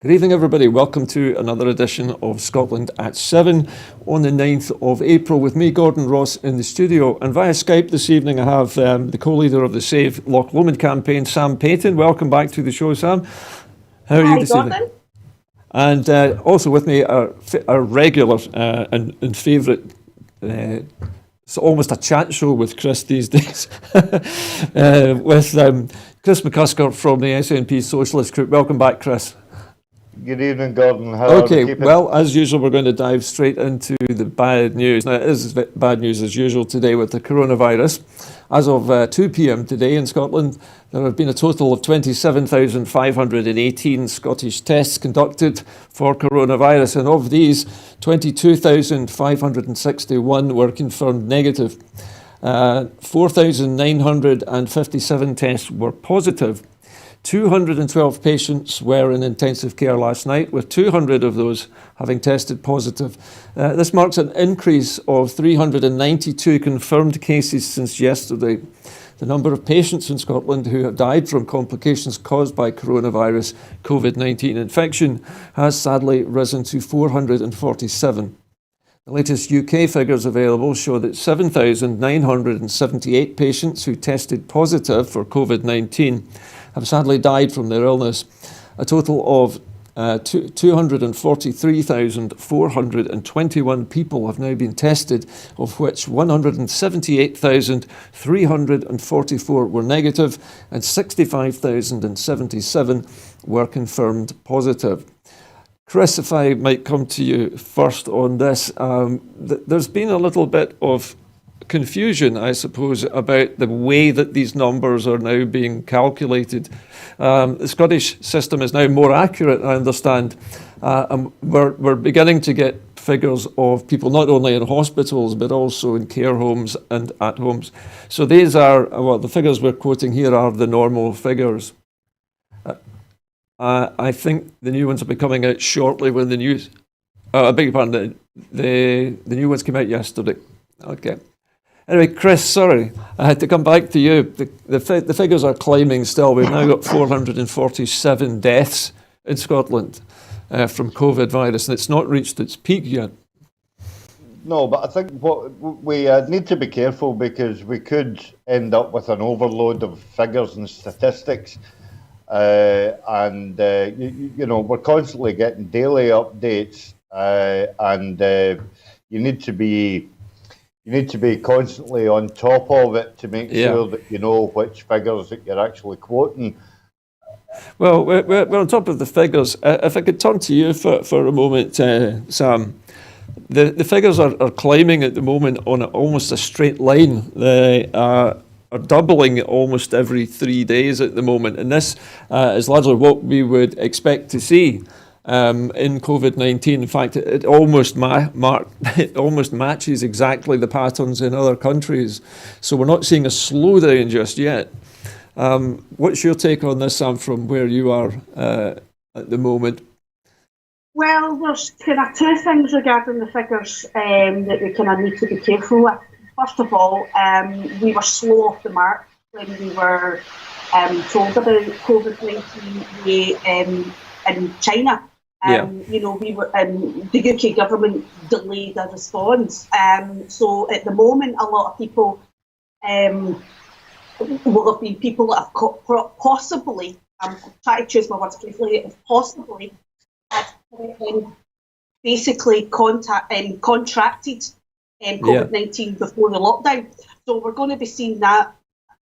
Good evening, everybody. Welcome to another edition of Scotland at 7 on the 9th of April with me, Gordon Ross, in the studio. And via Skype this evening, I have the co-leader of the Save Loch Lomond campaign, Sam Payton. Welcome back to the show, Sam. How are you this evening? And also with me, our regular and favourite, it's almost a chat show with Chris these days, with Chris McCusker from the SNP Socialist Group. Welcome back, Chris. Good evening, Gordon. How are you keeping? Well, as usual, we're going to dive straight into the bad news. Now, it is bad news as usual today with the coronavirus. As of 2 p.m. today in Scotland, there have been a total of 27,518 Scottish tests conducted for coronavirus, and of these, 22,561 were confirmed negative. 4,957 tests were positive. 212 patients were in intensive care last night, with 200 of those having tested positive. This marks an increase of 392 confirmed cases since yesterday. The number of patients in Scotland who have died from complications caused by coronavirus COVID-19 infection has sadly risen to 447. The latest UK figures available show that 7,978 patients who tested positive for COVID-19 have sadly died from their illness. A total of 243,421 people have now been tested, of which 178,344 were negative and 65,077 were confirmed positive. Chris, if I might come to you first on this, there's been a little bit of confusion, I suppose, about the way that these numbers are now being calculated. The Scottish system is now more accurate, I understand, and we're beginning to get figures of people not only in hospitals but also in care homes and at homes. So these are, well, the figures we're quoting here are the normal figures. I think the new ones will be coming out shortly when the news... I beg your pardon, the new ones came out yesterday. Okay. Anyway, Chris, sorry, I had to come back to you. The figures are climbing still. We've now got 447 deaths in Scotland from COVID virus, and it's not reached its peak yet. No, but I think what we need to be careful, because we could end up with an overload of figures and statistics. You know, we're constantly getting daily updates, and you need to be constantly on top of it to make sure that you know which figures that you're actually quoting. Well, we're on top of the figures. If I could turn to you for a moment, Sam. The figures are climbing at the moment on almost a straight line. They are doubling almost every 3 days at the moment. And this is largely what we would expect to see in COVID-19. In fact, it almost matches exactly the patterns in other countries. So we're not seeing a slowdown just yet. What's your take on this, Sam, from where you are at the moment? Well, there's kind of two things regarding the figures that we kind of need to be careful with. First of all, we were slow off the mark when we were told about COVID-19 in China. You know, we were the UK government delayed a response. So at the moment, a lot of people will have been people that have possibly, I'm trying to choose my words carefully, possibly have basically contracted COVID-19 before the lockdown. So we're going to be seeing that.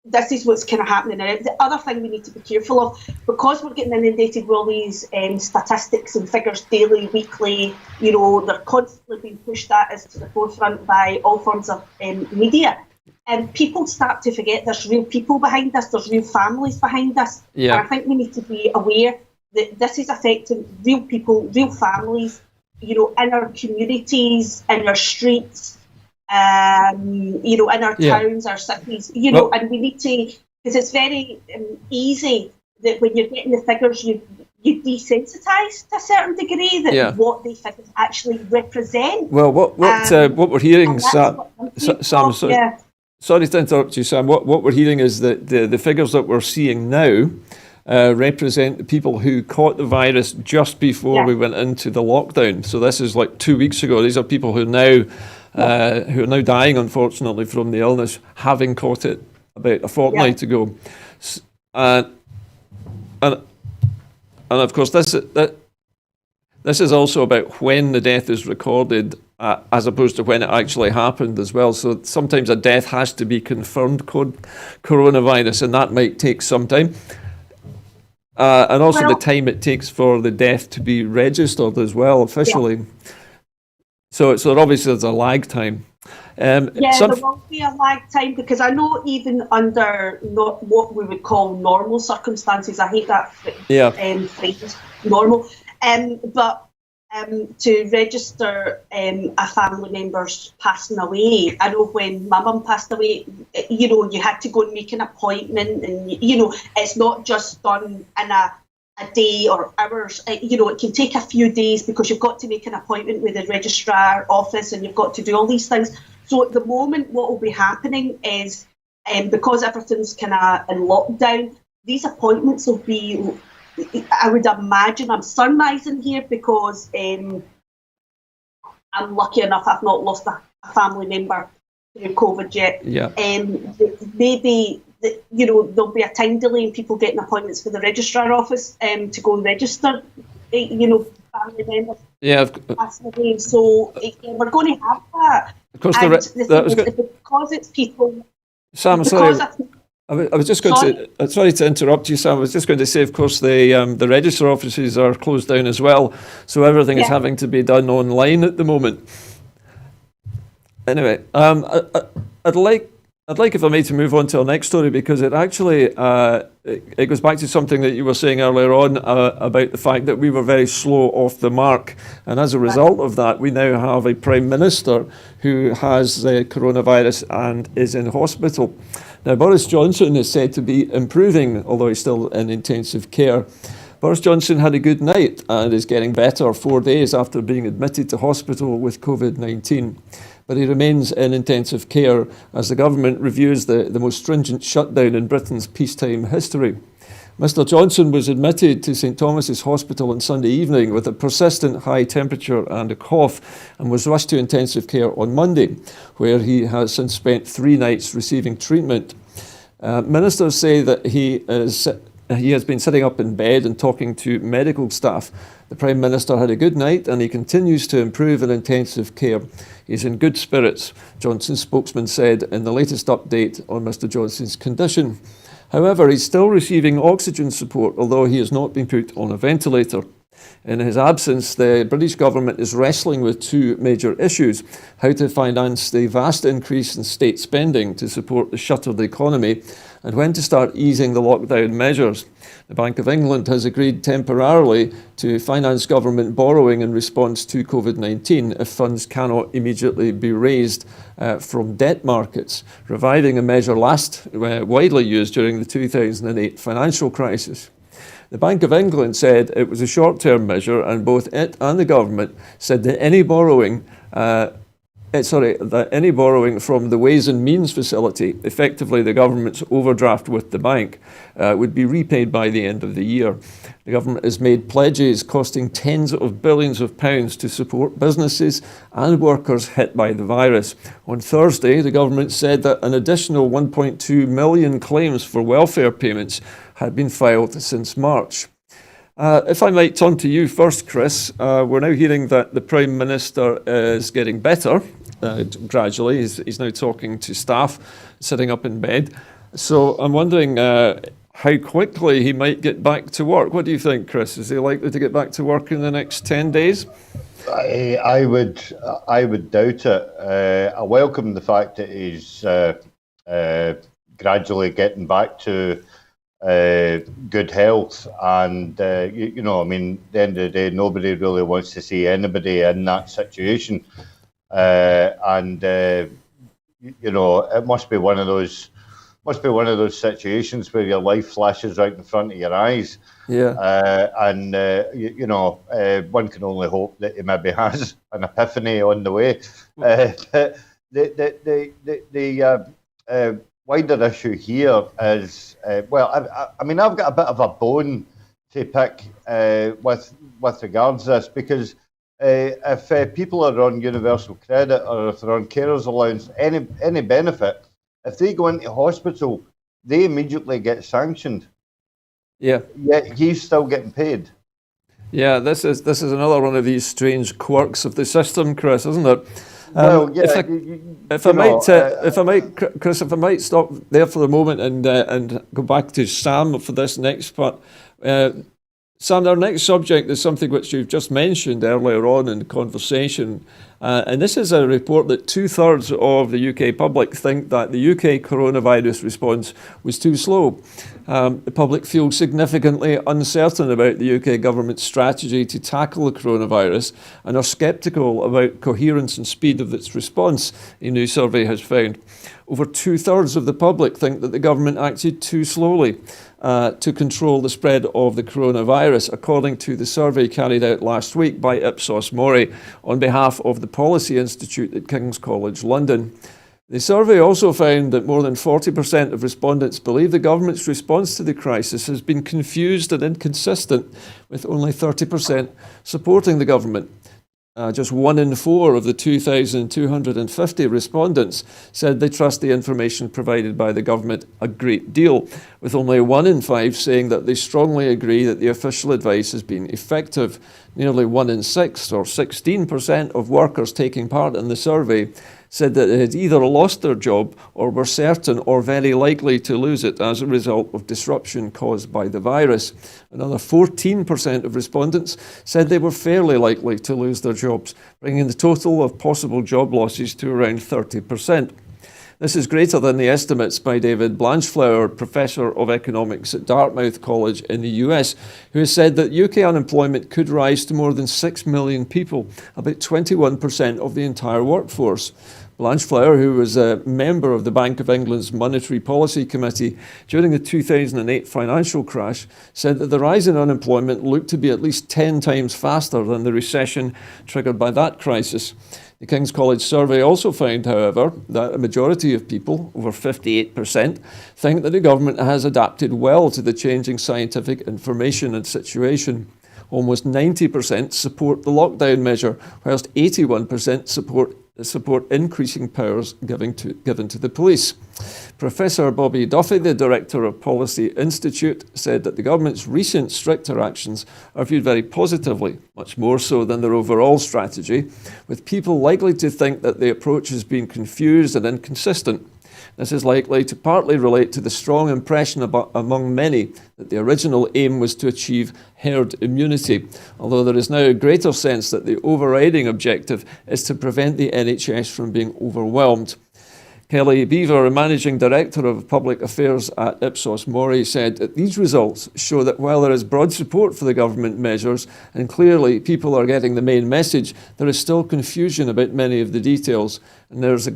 This is what's kind of happening now. The other thing we need to be careful of, because we're getting inundated with all these statistics and figures daily, weekly, you know, they're constantly being pushed at us to the forefront by all forms of media. And people start to forget there's real people behind this, there's real families behind this. And I think we need to be aware that this is affecting real people, real families, you know, in our communities, in our streets, you know, in our towns, our cities, you know, and we need to, because it's very easy that when you're getting the figures, you desensitise to a certain degree that what the figures actually represent. Well, what we're hearing, Sam, sorry to interrupt you, Sam. What we're hearing is that the figures that we're seeing now represent the people who caught the virus just before we went into the lockdown. So this is like 2 weeks ago. These are people who are now dying, unfortunately, from the illness, having caught it about a fortnight ago. And of course, this is also about when the death is recorded, as opposed to when it actually happened as well. So sometimes a death has to be confirmed coronavirus, and that might take some time. And also the time it takes for the death to be registered as well officially. So obviously there's a lag time. There will be a lag time, because I know even under not what we would call normal circumstances, I hate that phrase, normal, but to register a family member's passing away. I know when my mum passed away, you had to go and make an appointment, and it's not just done in a day or hours. It can take a few days, because you've got to make an appointment with the registrar office, and you've got to do all these things. So at the moment, what will be happening is, because everything's kind of in lockdown, these appointments will be, I would imagine, I'm surmising here, because I'm lucky enough I've not lost a family member through COVID yet. Maybe there'll be a time delay in people getting appointments for the registrar office to go and register family members passing away. So we're going to have that. Of course, because it's people. Sam, sorry. I was just going to. Sorry to interrupt you, Sam. I was just going to say, of course, the register offices are closed down as well, so everything is having to be done online at the moment. Anyway, I'd like, if I may, to move on to our next story, because it actually it goes back to something that you were saying earlier on about the fact that we were very slow off the mark, and as a result of that, we now have a Prime Minister who has coronavirus and is in hospital. Now, Boris Johnson is said to be improving, although he's still in intensive care. Boris Johnson had a good night and is getting better 4 days after being admitted to hospital with COVID-19. But he remains in intensive care as the government reviews the most stringent shutdown in Britain's peacetime history. Mr. Johnson was admitted to St Thomas's Hospital on Sunday evening with a persistent high temperature and a cough, and was rushed to intensive care on Monday, where he has since spent 3 nights receiving treatment. Ministers say that he has been sitting up in bed and talking to medical staff. The Prime Minister had a good night and he continues to improve in intensive care. He's in good spirits, Johnson's spokesman said in the latest update on Mr. Johnson's condition. However, he's still receiving oxygen support, although he has not been put on a ventilator. In his absence, the British government is wrestling with 2 major issues: how to finance the vast increase in state spending to support the shuttered economy, and when to start easing the lockdown measures. The Bank of England has agreed temporarily to finance government borrowing in response to COVID-19 if funds cannot immediately be raised from debt markets, reviving a measure last widely used during the 2008 financial crisis. The Bank of England said it was a short-term measure, and both it and the government said that any borrowing from the Ways and Means facility, effectively the government's overdraft with the bank, would be repaid by the end of the year. The government has made pledges costing tens of billions of pounds to support businesses and workers hit by the virus. On Thursday, the government said that an additional 1.2 million claims for welfare payments had been filed since March. If I might turn to you first, Chris, we're now hearing that the Prime Minister is getting better gradually. He's now talking to staff, sitting up in bed. So I'm wondering how quickly he might get back to work. What do you think, Chris? Is he likely to get back to work in the next 10 days? I would doubt it. I welcome the fact that he's gradually getting back to good health, and at the end of the day, nobody really wants to see anybody in that situation, it must be one of those situations where your life flashes right in front of your eyes. One can only hope that he maybe has an epiphany on the way. wider issue here is, I mean, I've got a bit of a bone to pick with regards to this, because if people are on universal credit or if they're on carers allowance, any benefit, if they go into hospital, they immediately get sanctioned. Yeah. Yet he's still getting paid. Yeah, this is another one of these strange quirks of the system, Chris, isn't it? Well, yeah. If I might, Chris, if I might stop there for a moment and go back to Sam for this next part. Sam, our next subject is something which you've just mentioned earlier on in the conversation. And this is a report that 2/3 of the UK public think that the UK coronavirus response was too slow. The public feels significantly uncertain about the UK government's strategy to tackle the coronavirus and are sceptical about coherence and speed of its response, a new survey has found. Over 2/3 of the public think that the government acted too slowly to control the spread of the coronavirus, according to the survey carried out last week by Ipsos Mori on behalf of the Policy Institute at King's College London. The survey also found that more than 40% of respondents believe the government's response to the crisis has been confused and inconsistent, with only 30% supporting the government. Just 1 in 4 of the 2,250 respondents said they trust the information provided by the government a great deal, with only 1 in 5 saying that they strongly agree that the official advice has been effective. Nearly 1 in 6, or 16% of workers taking part in the survey, said that they had either lost their job or were certain or very likely to lose it as a result of disruption caused by the virus. Another 14% of respondents said they were fairly likely to lose their jobs, bringing the total of possible job losses to around 30%. This is greater than the estimates by David Blanchflower, Professor of Economics at Dartmouth College in the US, who has said that UK unemployment could rise to more than 6 million people, about 21% of the entire workforce. Blanchflower, who was a member of the Bank of England's Monetary Policy Committee during the 2008 financial crash, said that the rise in unemployment looked to be at least 10 times faster than the recession triggered by that crisis. The King's College survey also found, however, that a majority of people, over 58%, think that the government has adapted well to the changing scientific information and situation. Almost 90% support the lockdown measure, whilst 81% support increasing powers given to the police. Professor Bobby Duffy, the Director of Policy Institute, said that the government's recent stricter actions are viewed very positively, much more so than their overall strategy, with people likely to think that the approach has been confused and inconsistent. This is likely to partly relate to the strong impression among many that the original aim was to achieve herd immunity, although there is now a greater sense that the overriding objective is to prevent the NHS from being overwhelmed. Kelly Beaver, a Managing Director of Public Affairs at Ipsos Mori, said that these results show that while there is broad support for the government measures and clearly people are getting the main message, there is still confusion about many of the details. And there's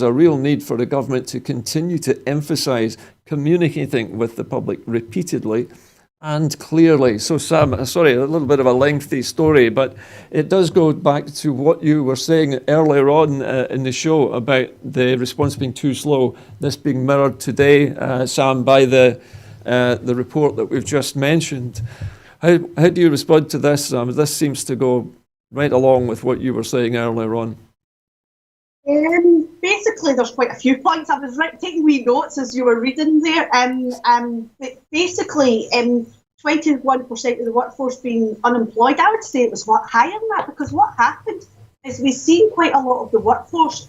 a real need for the government to continue to emphasise communicating with the public repeatedly and clearly. So Sam, sorry, a little bit of a lengthy story, but it does go back to what you were saying earlier on in the show about the response being too slow. This being mirrored today, Sam, by the report that we've just mentioned. How do you respond to this, Sam? This seems to go right along with what you were saying earlier on. Basically, there's quite a few points. I was taking wee notes as you were reading there. But basically, 21% of the workforce being unemployed, I would say it was higher than that, because what happened is we've seen quite a lot of the workforce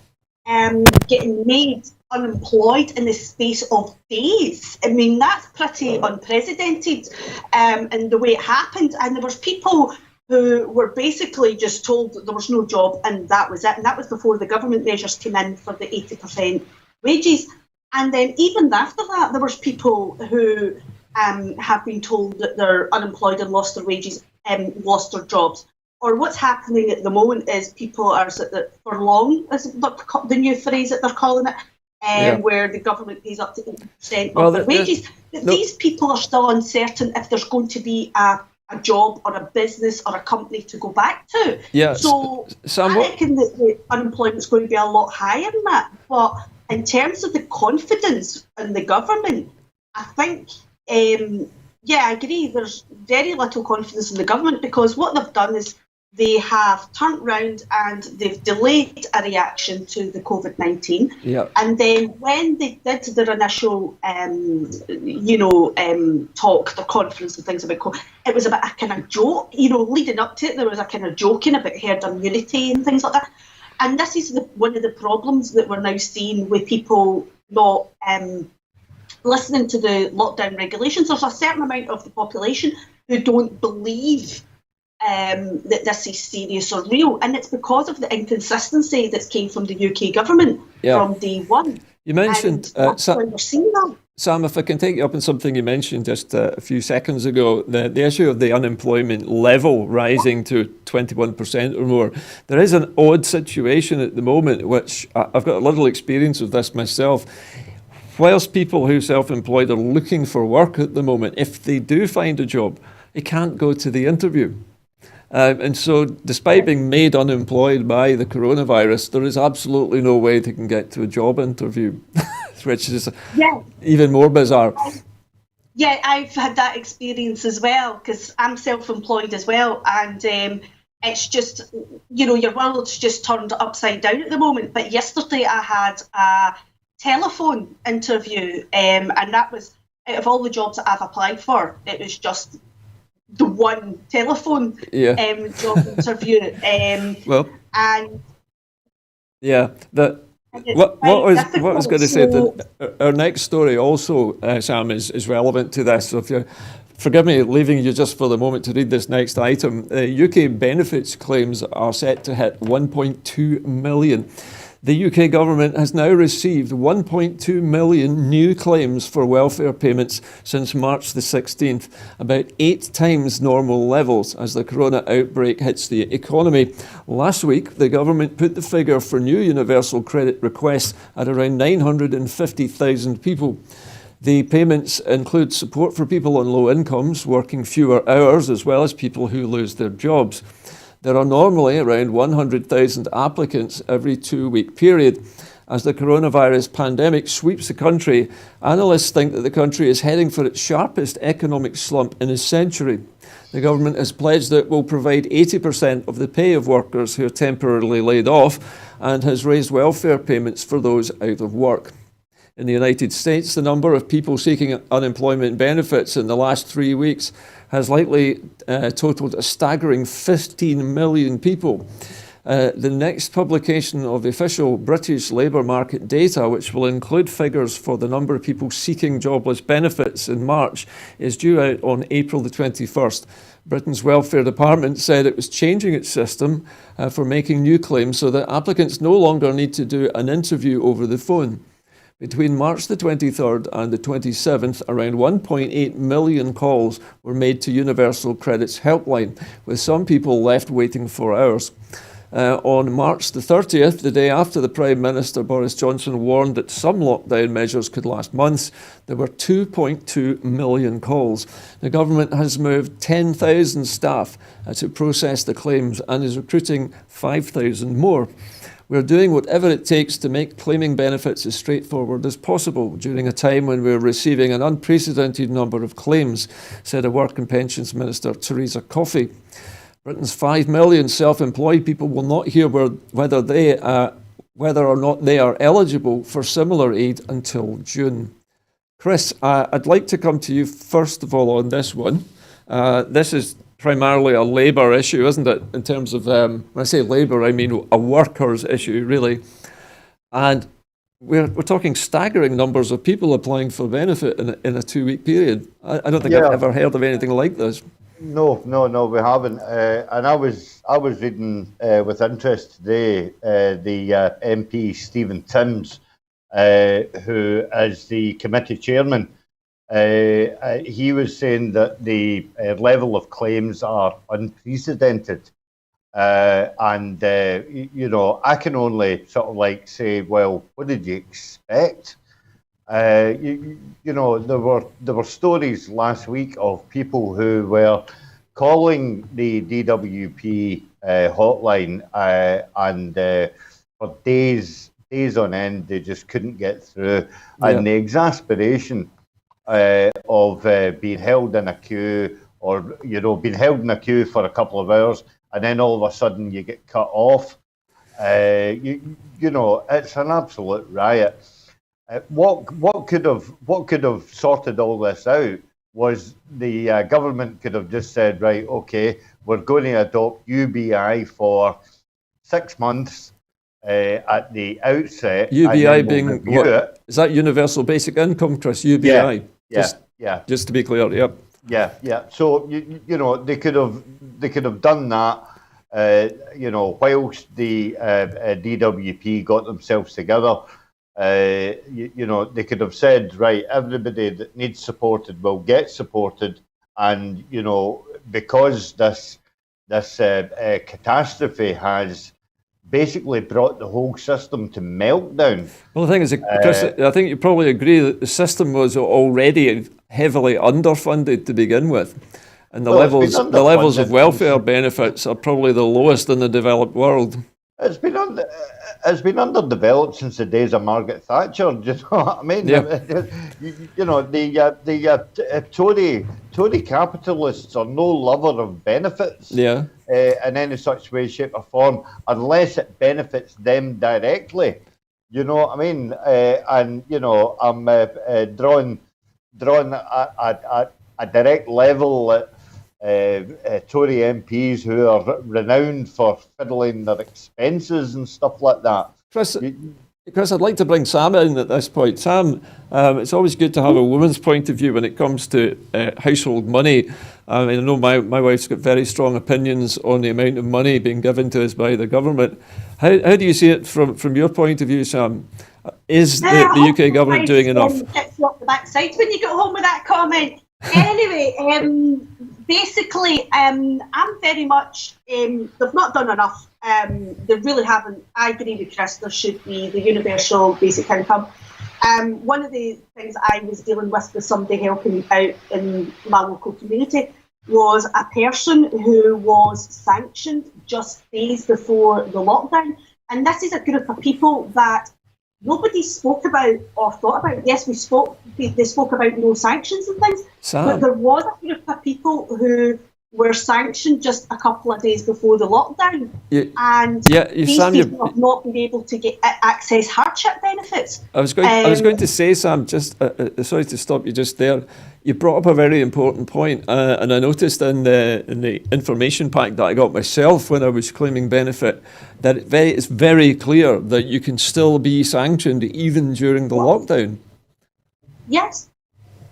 getting made unemployed in the space of days. I mean, that's pretty unprecedented in the way it happened. And there was people who were basically just told that there was no job and that was it. And that was before the government measures came in for the 80% wages. And then even after that, there was people who have been told that they're unemployed and lost their wages and lost their jobs. Or what's happening at the moment is people are furlong, is the new phrase that they're calling it, where the government pays up to 80% of their wages. These people are still uncertain if there's going to be a job or a business or a company to go back to. Yeah. So Sam, I reckon that the unemployment is going to be a lot higher than that. But in terms of the confidence in the government, I think, I agree, there's very little confidence in the government, because what they've done is they have turned round and they've delayed a reaction to the COVID-19. Yeah. And then when they did their initial, talk, the conference and things about COVID, it was about a kind of joke, leading up to it, there was a kind of joking about herd immunity and things like that. And this is one of the problems that we're now seeing with people not listening to the lockdown regulations. There's a certain amount of the population who don't believe that this is serious or real, and it's because of the inconsistency that's came from the UK government from day one. You mentioned, that's why we're seeing that. Sam, if I can take you up on something you mentioned just a few seconds ago, the issue of the unemployment level rising to 21% or more. There is an odd situation at the moment, which I've got a little experience of this myself. Whilst people who are self-employed are looking for work at the moment, if they do find a job, they can't go to the interview. And so despite being made unemployed by the coronavirus, there is absolutely no way they can get to a job interview, which is even more bizarre. Yeah, I've had that experience as well, because I'm self-employed as well. And it's just, your world's just turned upside down at the moment. But yesterday I had a telephone interview, and that was, out of all the jobs that I've applied for, it was just the one telephone job interview. What I was going to say, that our next story also, Sam, is relevant to this. So if you forgive me leaving you just for the moment to read this next item. UK benefits claims are set to hit 1.2 million. The UK government has now received 1.2 million new claims for welfare payments since March the 16th, about 8 times normal levels as the corona outbreak hits the economy. Last week, the government put the figure for new universal credit requests at around 950,000 people. The payments include support for people on low incomes, working fewer hours, as well as people who lose their jobs. There are normally around 100,000 applicants every 2-week period. As the coronavirus pandemic sweeps the country, analysts think that the country is heading for its sharpest economic slump in a century. The government has pledged that it will provide 80% of the pay of workers who are temporarily laid off and has raised welfare payments for those out of work. In the United States, the number of people seeking unemployment benefits in the last 3 weeks has likely totaled a staggering 15 million people. The next publication of the official British labour market data, which will include figures for the number of people seeking jobless benefits in March, is due out on April the 21st. Britain's Welfare Department said it was changing its system for making new claims so that applicants no longer need to do an interview over the phone. Between March the 23rd and the 27th, around 1.8 million calls were made to Universal Credit's helpline, with some people left waiting for hours. On March the 30th, the day after the Prime Minister Boris Johnson warned that some lockdown measures could last months, there were 2.2 million calls. The government has moved 10,000 staff to process the claims and is recruiting 5,000 more. We're doing whatever it takes to make claiming benefits as straightforward as possible during a time when we're receiving an unprecedented number of claims, said a Work and Pensions Minister, Theresa Coffey. Britain's 5 million self-employed people will not hear whether or not they are eligible for similar aid until June. Chris, I'd like to come to you first of all on this one. This is primarily a labour issue, isn't it? In terms of, when I say labour, I mean a workers' issue, really. And we're talking staggering numbers of people applying for benefit in a 2-week period. I don't think I've ever heard of anything like this. No, we haven't. And I was reading with interest today the MP Stephen Timms, who is the committee chairman. He was saying that the level of claims are unprecedented. And I can only sort of like say, well, what did you expect? There were stories last week of people who were calling the DWP hotline and for days days on end, they just couldn't get through. And the exasperation of being held in a queue, or being held in a queue for a couple of hours, and then all of a sudden you get cut off. It's an absolute riot. What could have sorted all this out was the government could have just said, right, okay, we're going to adopt UBI for 6 months at the outset. UBI being what? Is that Universal Basic Income, Chris? UBI. Yeah. Just to be clear. Yep. Yeah. So they could have done that. Whilst the DWP got themselves together, they could have said, right, everybody that needs supported will get supported, and because this catastrophe has basically brought the whole system to meltdown. Well, the thing is, Chris, I think you probably agree that the system was already heavily underfunded to begin with. And the levels of welfare benefits are probably the lowest in the developed world. It's been underdeveloped since the days of Margaret Thatcher. Do you know what I mean? Yeah. The Tory capitalists are no lover of benefits. Yeah. In any such way, shape, or form, unless it benefits them directly. You know what I mean? I'm drawing a direct level at Tory MPs who are renowned for fiddling their expenses and stuff like that. Chris, I'd like to bring Sam in at this point. Sam, it's always good to have a woman's point of view when it comes to household money. I mean, I know my wife's got very strong opinions on the amount of money being given to us by the government. How do you see it from your point of view, Sam? Is the UK government doing enough? Gets you up the backside when you get home with that comment. Anyway, basically, I'm very much, they've not done enough. They really haven't. I agree with Chris, there should be the universal basic income. One of the things I was dealing with somebody helping me out in my local community was a person who was sanctioned just days before the lockdown. And this is a group of people that nobody spoke about or thought about. Yes, they spoke about no sanctions and things, but there was a group of people who were sanctioned just a couple of days before the lockdown. These people have not been able to access hardship benefits. I was going to say, Sam, just sorry to stop you just there. You brought up a very important point, and I noticed in the information pack that I got myself when I was claiming benefit that it's very clear that you can still be sanctioned even during the lockdown. Yes.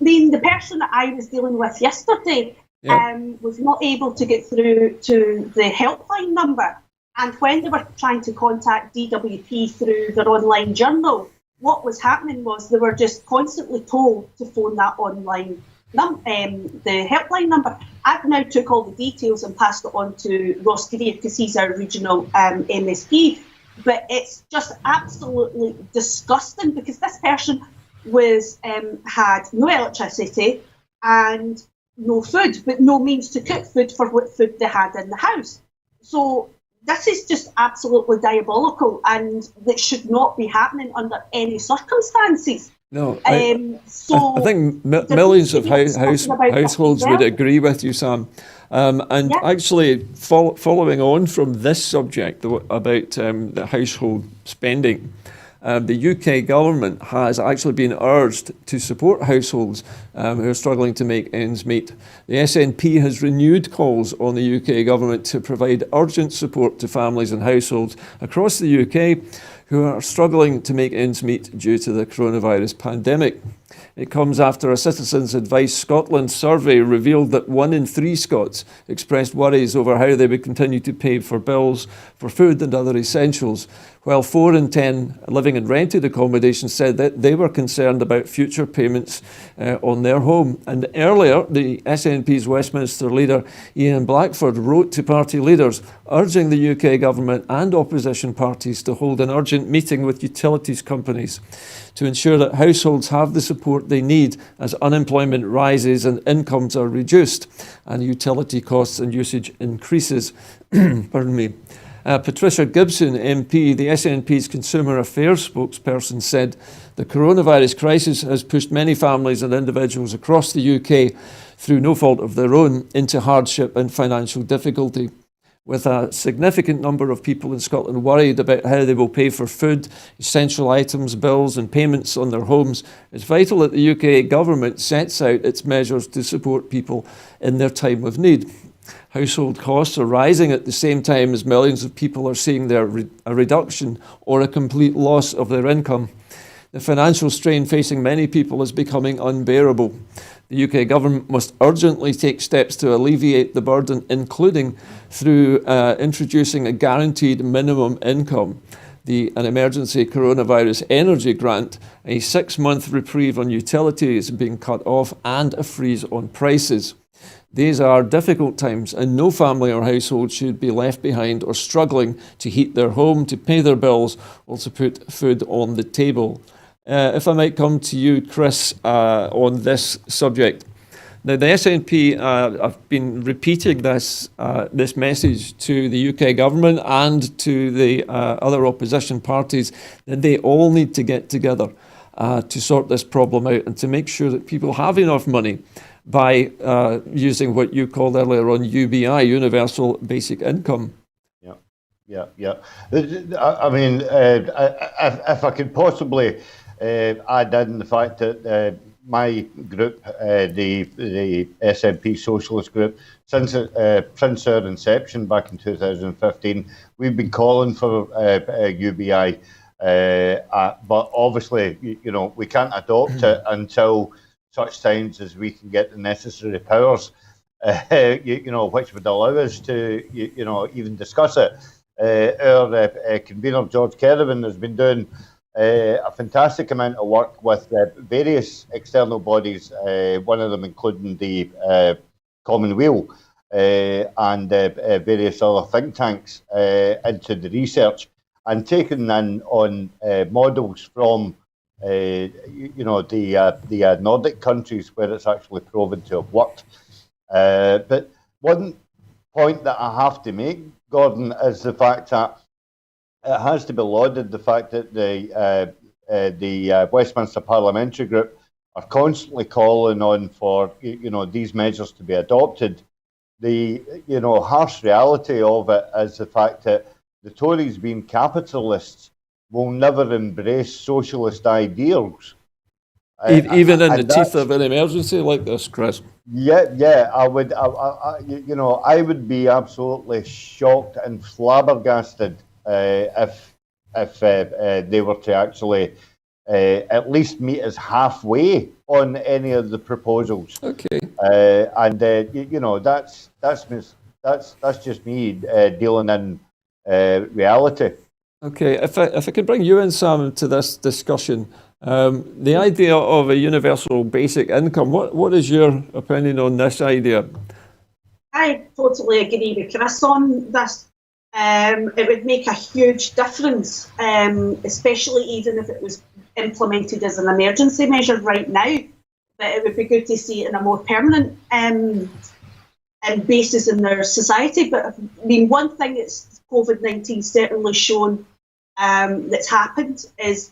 I mean, the person that I was dealing with yesterday was not able to get through to the helpline number. And when they were trying to contact DWP through their online journal, what was happening was they were just constantly told to phone that online the helpline number. I've now took all the details and passed it on to Ross Greer because he's our regional MSP. But it's just absolutely disgusting because this person had no electricity and no food, but no means to cook food for what food they had in the house. So this is just absolutely diabolical, and that should not be happening under any circumstances. No, I think millions of households would agree with you, Sam. Actually, following on from this subject about the household spending, the UK government has actually been urged to support households who are struggling to make ends meet. The SNP has renewed calls on the UK government to provide urgent support to families and households across the UK who are struggling to make ends meet due to the coronavirus pandemic. It comes after a Citizens Advice Scotland survey revealed that 1 in 3 Scots expressed worries over how they would continue to pay for bills for food and other essentials, while 4 in 10 living in rented accommodation said that they were concerned about future payments on their home. And earlier, the SNP's Westminster leader, Ian Blackford, wrote to party leaders urging the UK government and opposition parties to hold an urgent meeting with utilities companies to ensure that households have the support they need as unemployment rises and incomes are reduced and utility costs and usage increases. Pardon me. Patricia Gibson, MP, the SNP's Consumer Affairs spokesperson, said the coronavirus crisis has pushed many families and individuals across the UK, through no fault of their own, into hardship and financial difficulty. With a significant number of people in Scotland worried about how they will pay for food, essential items, bills and payments on their homes, it's vital that the UK government sets out its measures to support people in their time of need. Household costs are rising at the same time as millions of people are seeing a reduction or a complete loss of their income. The financial strain facing many people is becoming unbearable. The UK government must urgently take steps to alleviate the burden, including through introducing a guaranteed minimum income, an emergency coronavirus energy grant, a 6-month reprieve on utilities being cut off, and a freeze on prices. These are difficult times, and no family or household should be left behind or struggling to heat their home, to pay their bills, or to put food on the table. If I might come to you, Chris, on this subject. Now, the SNP have been repeating this message to the UK government and to the other opposition parties that they all need to get together to sort this problem out and to make sure that people have enough money by using what you called earlier on UBI, Universal Basic Income. Yeah. I mean, if I could possibly add in the fact that my group, the SNP Socialist Group, since our inception back in 2015, we've been calling for UBI, but obviously, we can't adopt it until such times as we can get the necessary powers, which would allow us to, even discuss it. Our convener, George Kerrivan, has been doing a fantastic amount of work with various external bodies, one of them including the Commonweal and various other think tanks into the research and taking in on models from the Nordic countries where it's actually proven to have worked. But one point that I have to make, Gordon, is the fact that it has to be lauded the fact that the Westminster Parliamentary Group are constantly calling on for these measures to be adopted. The harsh reality of it is the fact that the Tories, being capitalists, will never embrace socialist ideals. Even in the teeth of an emergency like this, Chris. Yeah, I would be absolutely shocked and flabbergasted if they were to actually at least meet us halfway on any of the proposals. Okay. That's just me dealing in reality. Okay, if I could bring you in, Sam, to this discussion, the idea of a universal basic income. What is your opinion on this idea? I totally agree with Chris on this. It would make a huge difference, especially even if it was implemented as an emergency measure right now. But it would be good to see it in a more permanent basis in their society. But I mean, one thing it's COVID-19 certainly shown that's happened is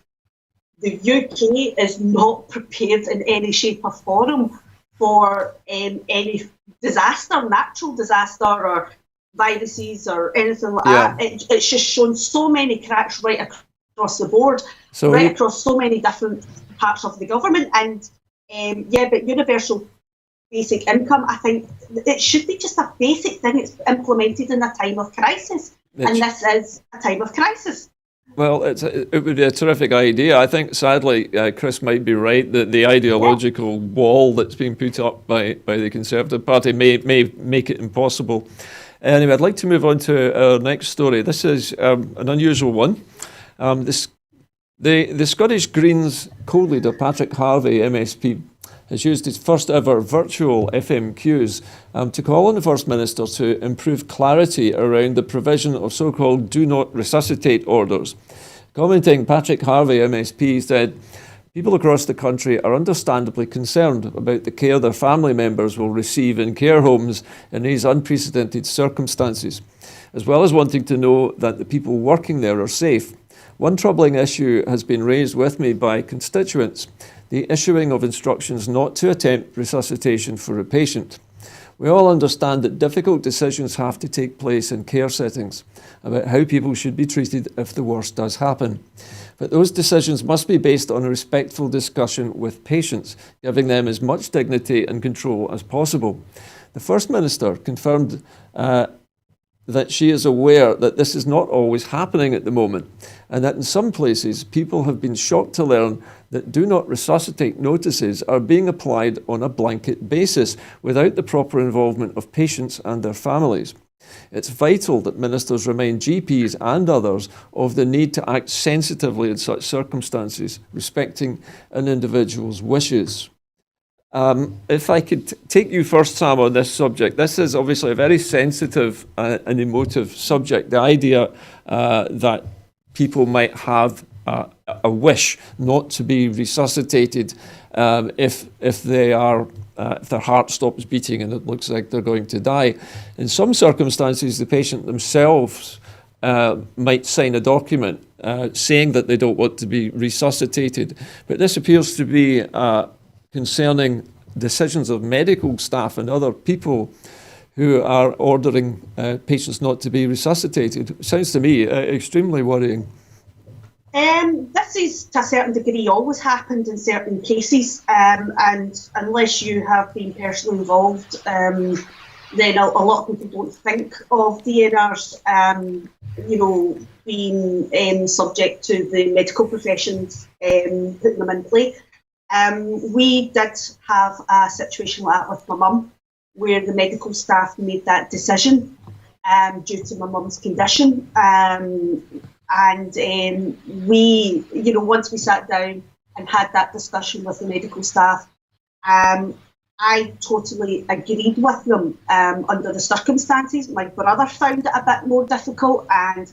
the UK is not prepared in any shape or form for any disaster, natural disaster or viruses or anything like that. It's just shown so many cracks right across the board, across so many different parts of the government. And but universal basic income, I think it should be just a basic thing. It's implemented in a time of crisis, and this is a time of crisis. Well, it would be a terrific idea. I think, sadly, Chris might be right that the ideological wall that's being put up by the Conservative Party may make it impossible. Anyway, I'd like to move on to our next story. This is an unusual one. The Scottish Greens co-leader, Patrick Harvie, MSP, has used his first ever virtual FMQs to call on the First Minister to improve clarity around the provision of so-called do not resuscitate orders. Commenting, Patrick Harvie, MSP, said People across the country are understandably concerned about the care their family members will receive in care homes in these unprecedented circumstances, as well as wanting to know that the people working there are safe. One troubling issue has been raised with me by constituents: the issuing of instructions not to attempt resuscitation for a patient. We all understand that difficult decisions have to take place in care settings about how people should be treated if the worst does happen. But those decisions must be based on a respectful discussion with patients, giving them as much dignity and control as possible. The First Minister confirmed that she is aware that this is not always happening at the moment, and that in some places people have been shocked to learn that do not resuscitate notices are being applied on a blanket basis without the proper involvement of patients and their families. It's vital that ministers remind GPs and others of the need to act sensitively in such circumstances, respecting an individual's wishes. If I could take you first, Sam, on this subject. This is obviously a very sensitive and emotive subject. The idea that people might have a wish not to be resuscitated if their heart stops beating and it looks like they're going to die. In some circumstances, the patient themselves might sign a document saying that they don't want to be resuscitated. But this appears to be concerning decisions of medical staff and other people who are ordering patients not to be resuscitated. Sounds to me extremely worrying. This is, to a certain degree, always happened in certain cases, and unless you have been personally involved, then a lot of people don't think of DNRs, being subject to the medical professions putting them in play. We did have a situation like that with my mum, where the medical staff made that decision due to my mum's condition. And we, once we sat down and had that discussion with the medical staff, I totally agreed with them under the circumstances. My brother found it a bit more difficult, and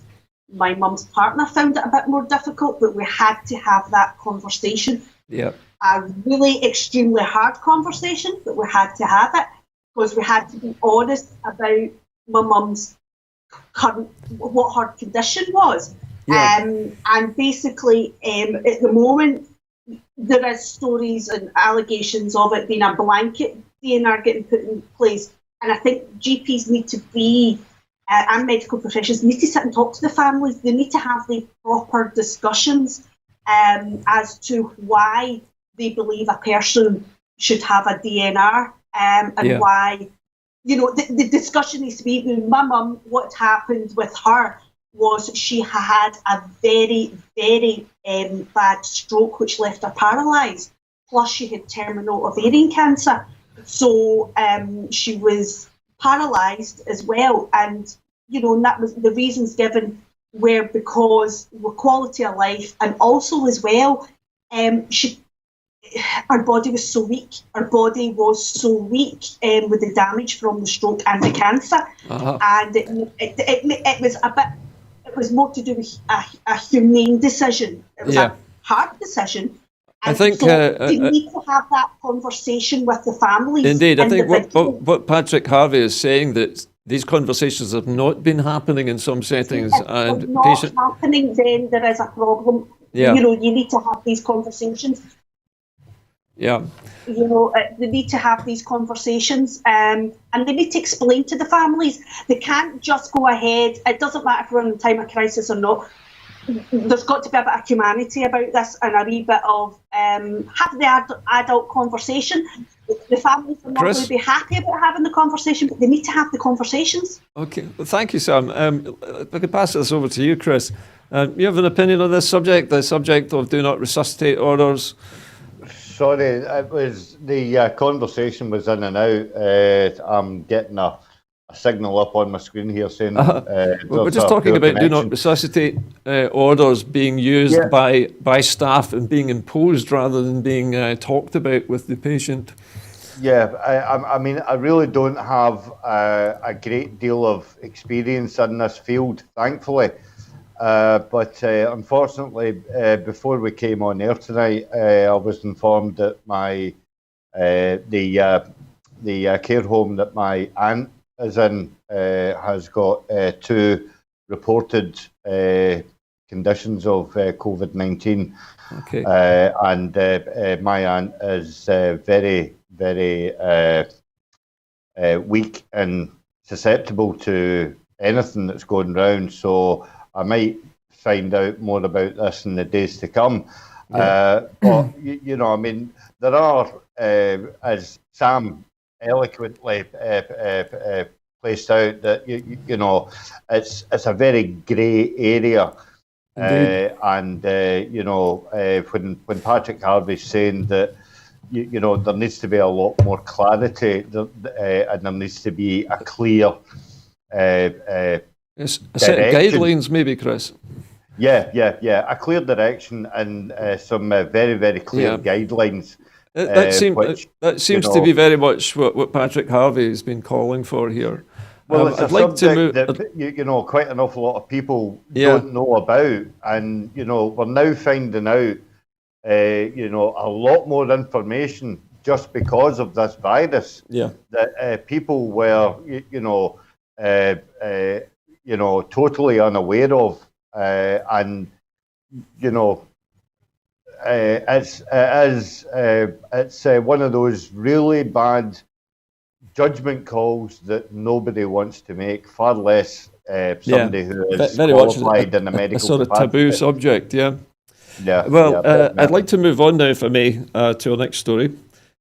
my mum's partner found it a bit more difficult, but we had to have that conversation. Yeah. A really extremely hard conversation, but we had to have it because we had to be honest about my mum's what her condition was. Yeah. And basically, at the moment, there is stories and allegations of it being a blanket DNR getting put in place. And I think GPs need to be, and medical professionals need to sit and talk to the families. They need to have the proper discussions as to why they believe a person should have a DNR and why, the discussion needs to be, my mum, what happened with her was she had a very, very bad stroke which left her paralysed, plus she had terminal ovarian cancer. So she was paralysed as well. And, and that was the reasons given were because the quality of life, and also as well, her body was so weak. Her body was so weak with the damage from the stroke and the cancer. Uh-huh. And it was a bit, it was more to do with a humane decision. It was a hard decision. And I think so they need to have that conversation with the families. Indeed, I think what Patrick Harvey is saying, that these conversations have not been happening in some settings, if and they're not happening, then there is a problem. Yeah. You need to have these conversations. Yeah. They need to have these conversations, and they need to explain to the families. They can't just go ahead. It doesn't matter if we're in a time of crisis or not. There's got to be a bit of humanity about this, and a wee bit of have the adult conversation. The families are not going to be happy about having the conversation, but they need to have the conversations. Okay, well, thank you, Sam. If I could pass this over to you, Chris. You have an opinion on this subject, the subject of do not resuscitate orders? Sorry, it was the conversation was in and out. I'm getting a signal up on my screen here saying we're just talking about do not resuscitate orders being used by staff and being imposed rather than being talked about with the patient. Yeah, I mean, I really don't have a great deal of experience in this field, thankfully. But unfortunately, before we came on air tonight, I was informed that the care home that my aunt is in has got 2 reported conditions of COVID-19. Okay. And my aunt is very, very weak and susceptible to anything that's going round. So I might find out more about this in the days to come. Yeah. But, I mean, there are, as Sam eloquently placed out, that, it's a very grey area. And when Patrick Harvey's saying that, there needs to be a lot more clarity, and there needs to be a clear A set of guidelines, maybe, Chris. Yeah. A clear direction and some very, very clear guidelines. That seems to be very much what Patrick Harvey has been calling for here. Well, it's a subject that quite an awful lot of people don't know about, and we're now finding out a lot more information just because of this virus. Yeah, that people were totally unaware of, and it's one of those really bad judgment calls that nobody wants to make, far less somebody who is very qualified in the medical a sort of capacity. Taboo subject. Yeah. Well, I'd like to move on now, if I may, to our next story.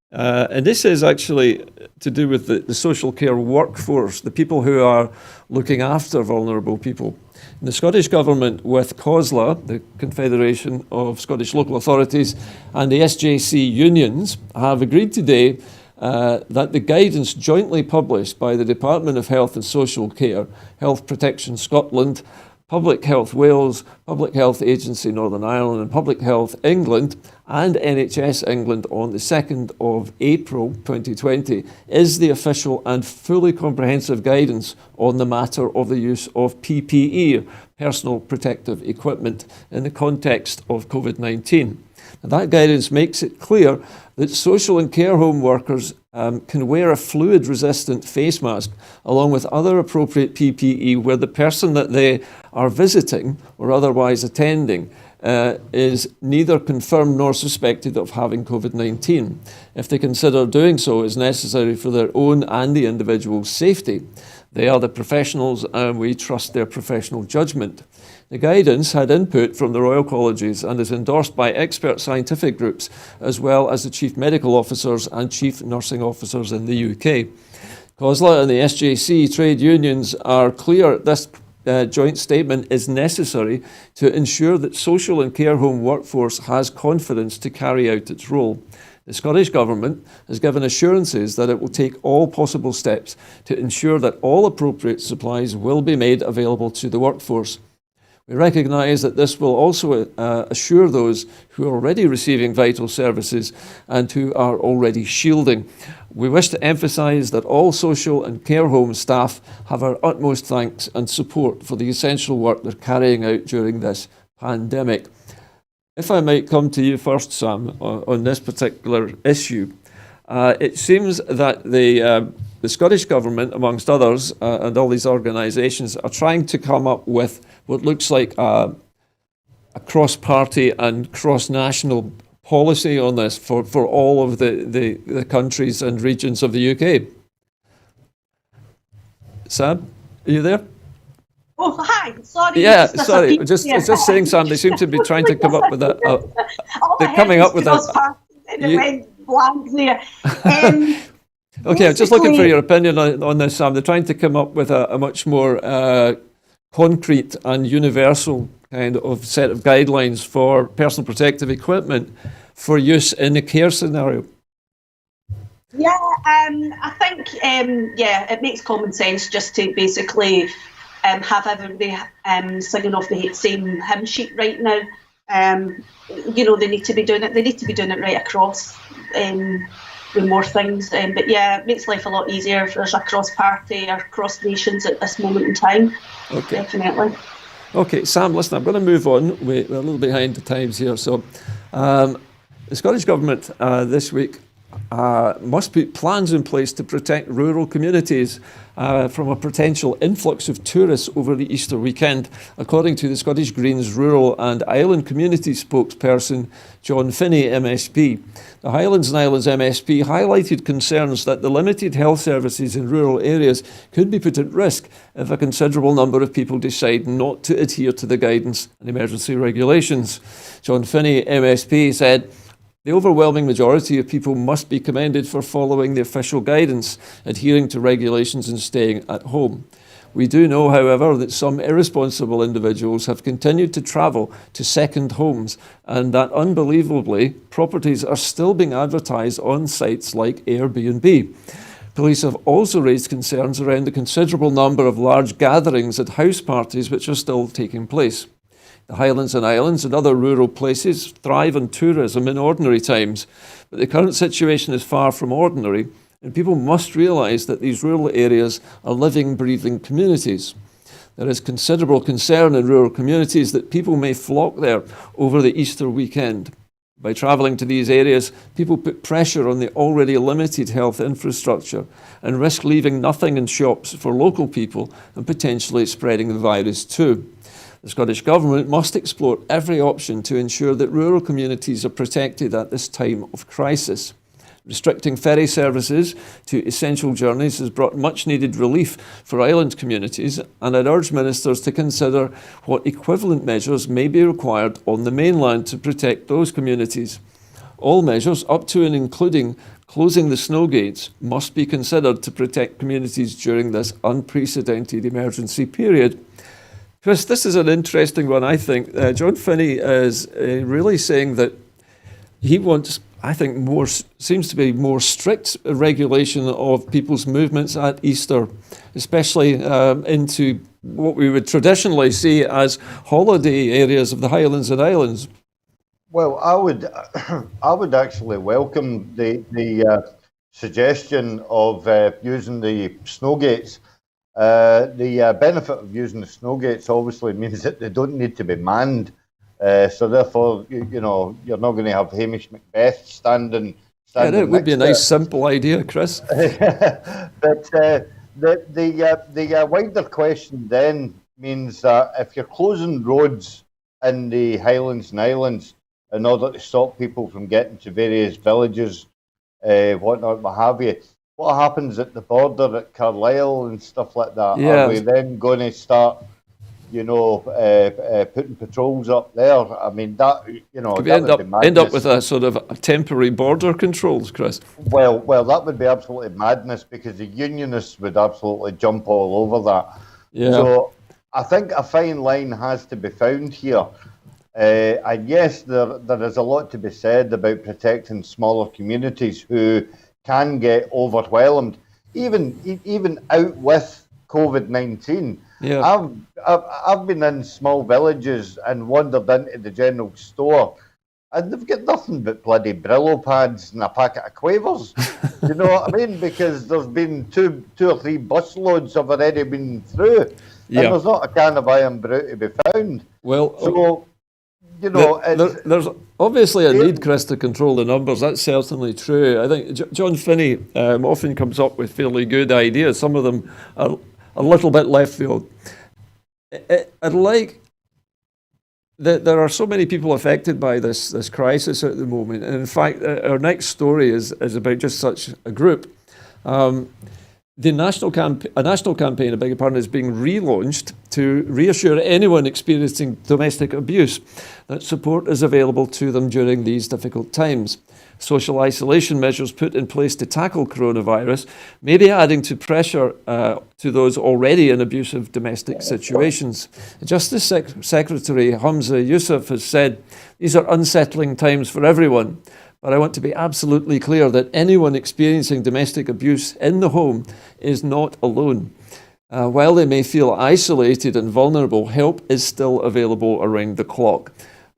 And this is actually to do with the social care workforce, the people who are looking after vulnerable people. And the Scottish Government, with COSLA, the Confederation of Scottish Local Authorities, and the SJC unions, have agreed today that the guidance jointly published by the Department of Health and Social Care, Health Protection Scotland, Public Health Wales, Public Health Agency Northern Ireland and Public Health England and NHS England on the 2nd of April 2020 is the official and fully comprehensive guidance on the matter of the use of PPE, personal protective equipment, in the context of COVID-19. That guidance makes it clear that social and care home workers can wear a fluid-resistant face mask along with other appropriate PPE where the person that they are visiting or otherwise attending is neither confirmed nor suspected of having COVID-19, if they consider doing so is necessary for their own and the individual's safety. They are the professionals and we trust their professional judgment. The guidance had input from the Royal Colleges and is endorsed by expert scientific groups as well as the Chief Medical Officers and Chief Nursing Officers in the UK. COSLA and the SJC trade unions are clear this joint statement is necessary to ensure that social and care home workforce has confidence to carry out its role. The Scottish Government has given assurances that it will take all possible steps to ensure that all appropriate supplies will be made available to the workforce. We recognise that this will also assure those who are already receiving vital services and who are already shielding. We wish to emphasise that all social and care home staff have our utmost thanks and support for the essential work they're carrying out during this pandemic. If I might come to you first, Sam, on this particular issue, it seems that the Scottish Government, amongst others, and all these organisations are trying to come up with what looks like a cross-party and cross-national policy on this for all of the countries and regions of the UK. Sam, are you there? Oh, hi. Sorry. Yeah, sorry. Just saying, Sam, they seem to be trying to come up with a they're coming up with a... It went blank there. Okay, I'm just looking for your opinion on this, Sam. They're trying to come up with a much more concrete and universal kind of set of guidelines for personal protective equipment for use in a care scenario. Yeah, I think, it makes common sense just to basically have everybody singing off the same hymn sheet right now. They need to be doing it. They need to be doing it right across with more things. But yeah, it makes life a lot easier if there's a cross-party or cross-nations at this moment in time. Okay. Definitely. Okay, Sam, listen, I'm going to move on. We're a little behind the times here. So, the Scottish Government this week must put plans in place to protect rural communities from a potential influx of tourists over the Easter weekend, according to the Scottish Greens Rural and Island Community spokesperson John Finney, MSP. The Highlands and Islands MSP highlighted concerns that the limited health services in rural areas could be put at risk if a considerable number of people decide not to adhere to the guidance and emergency regulations. John Finney, MSP, said, "The overwhelming majority of people must be commended for following the official guidance, adhering to regulations and staying at home. We do know, however, that some irresponsible individuals have continued to travel to second homes and that, unbelievably, properties are still being advertised on sites like Airbnb. Police have also raised concerns around the considerable number of large gatherings at house parties which are still taking place. The Highlands and Islands and other rural places thrive on tourism in ordinary times, but the current situation is far from ordinary, and people must realise that these rural areas are living, breathing communities. There is considerable concern in rural communities that people may flock there over the Easter weekend. By travelling to these areas, people put pressure on the already limited health infrastructure and risk leaving nothing in shops for local people and potentially spreading the virus too. The Scottish Government must explore every option to ensure that rural communities are protected at this time of crisis. Restricting ferry services to essential journeys has brought much needed relief for island communities, and I'd urge ministers to consider what equivalent measures may be required on the mainland to protect those communities. All measures, up to and including closing the snow gates, must be considered to protect communities during this unprecedented emergency period." Chris, this is an interesting one, I think. John Finney is really saying that he wants, I think, seems to be more strict regulation of people's movements at Easter, especially into what we would traditionally see as holiday areas of the Highlands and Islands. Well, I would actually welcome the suggestion of using the snow gates. The benefit of using the snow gates obviously means that they don't need to be manned. So therefore, you know, you're not going to have Hamish Macbeth standing. Yeah, it would be a nice, simple idea, Chris. But the wider question then means that if you're closing roads in the Highlands and Islands in order to stop people from getting to various villages, whatnot, what have you, what happens at the border at Carlisle and stuff like that? Yeah. Are we then going to start, you know, putting patrols up there? I mean, that, you know, Could we that would be end up madness. with a sort of temporary border controls, Chris? Well, that would be absolutely madness because the unionists would absolutely jump all over that. Yeah. So I think a fine line has to be found here. And yes, there is a lot to be said about protecting smaller communities who can get overwhelmed, even out with COVID-19. Yeah. I've been in small villages and wandered into the general store, and they've got nothing but bloody Brillo pads and a packet of Quavers. You know what I mean? Because there's been two or three busloads have already been through, Yeah. and there's not a can of Iron Brew to be found. Well, So, you know, there's obviously a need, Chris, to control the numbers. That's certainly true. I think John Finney often comes up with fairly good ideas. Some of them are a little bit left field. I'd like that there are so many people affected by this crisis at the moment. And in fact, our next story is about just such a group. A national campaign, I beg your pardon, is being relaunched to reassure anyone experiencing domestic abuse that support is available to them during these difficult times. Social isolation measures put in place to tackle coronavirus may be adding to pressure to those already in abusive domestic situations. Justice Secretary Hamza Yusuf has said, "These are unsettling times for everyone. But I want to be absolutely clear that anyone experiencing domestic abuse in the home is not alone. While they may feel isolated and vulnerable, help is still available around the clock.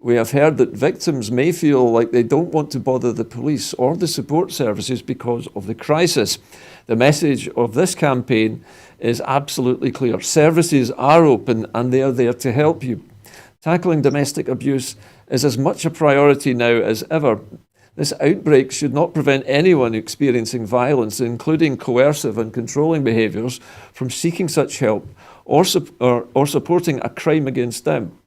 We have heard that victims may feel like they don't want to bother the police or the support services because of the crisis. The message of this campaign is absolutely clear. Services are open and they are there to help you. Tackling domestic abuse is as much a priority now as ever. This outbreak should not prevent anyone experiencing violence, including coercive and controlling behaviours, from seeking such help or supporting a crime against them.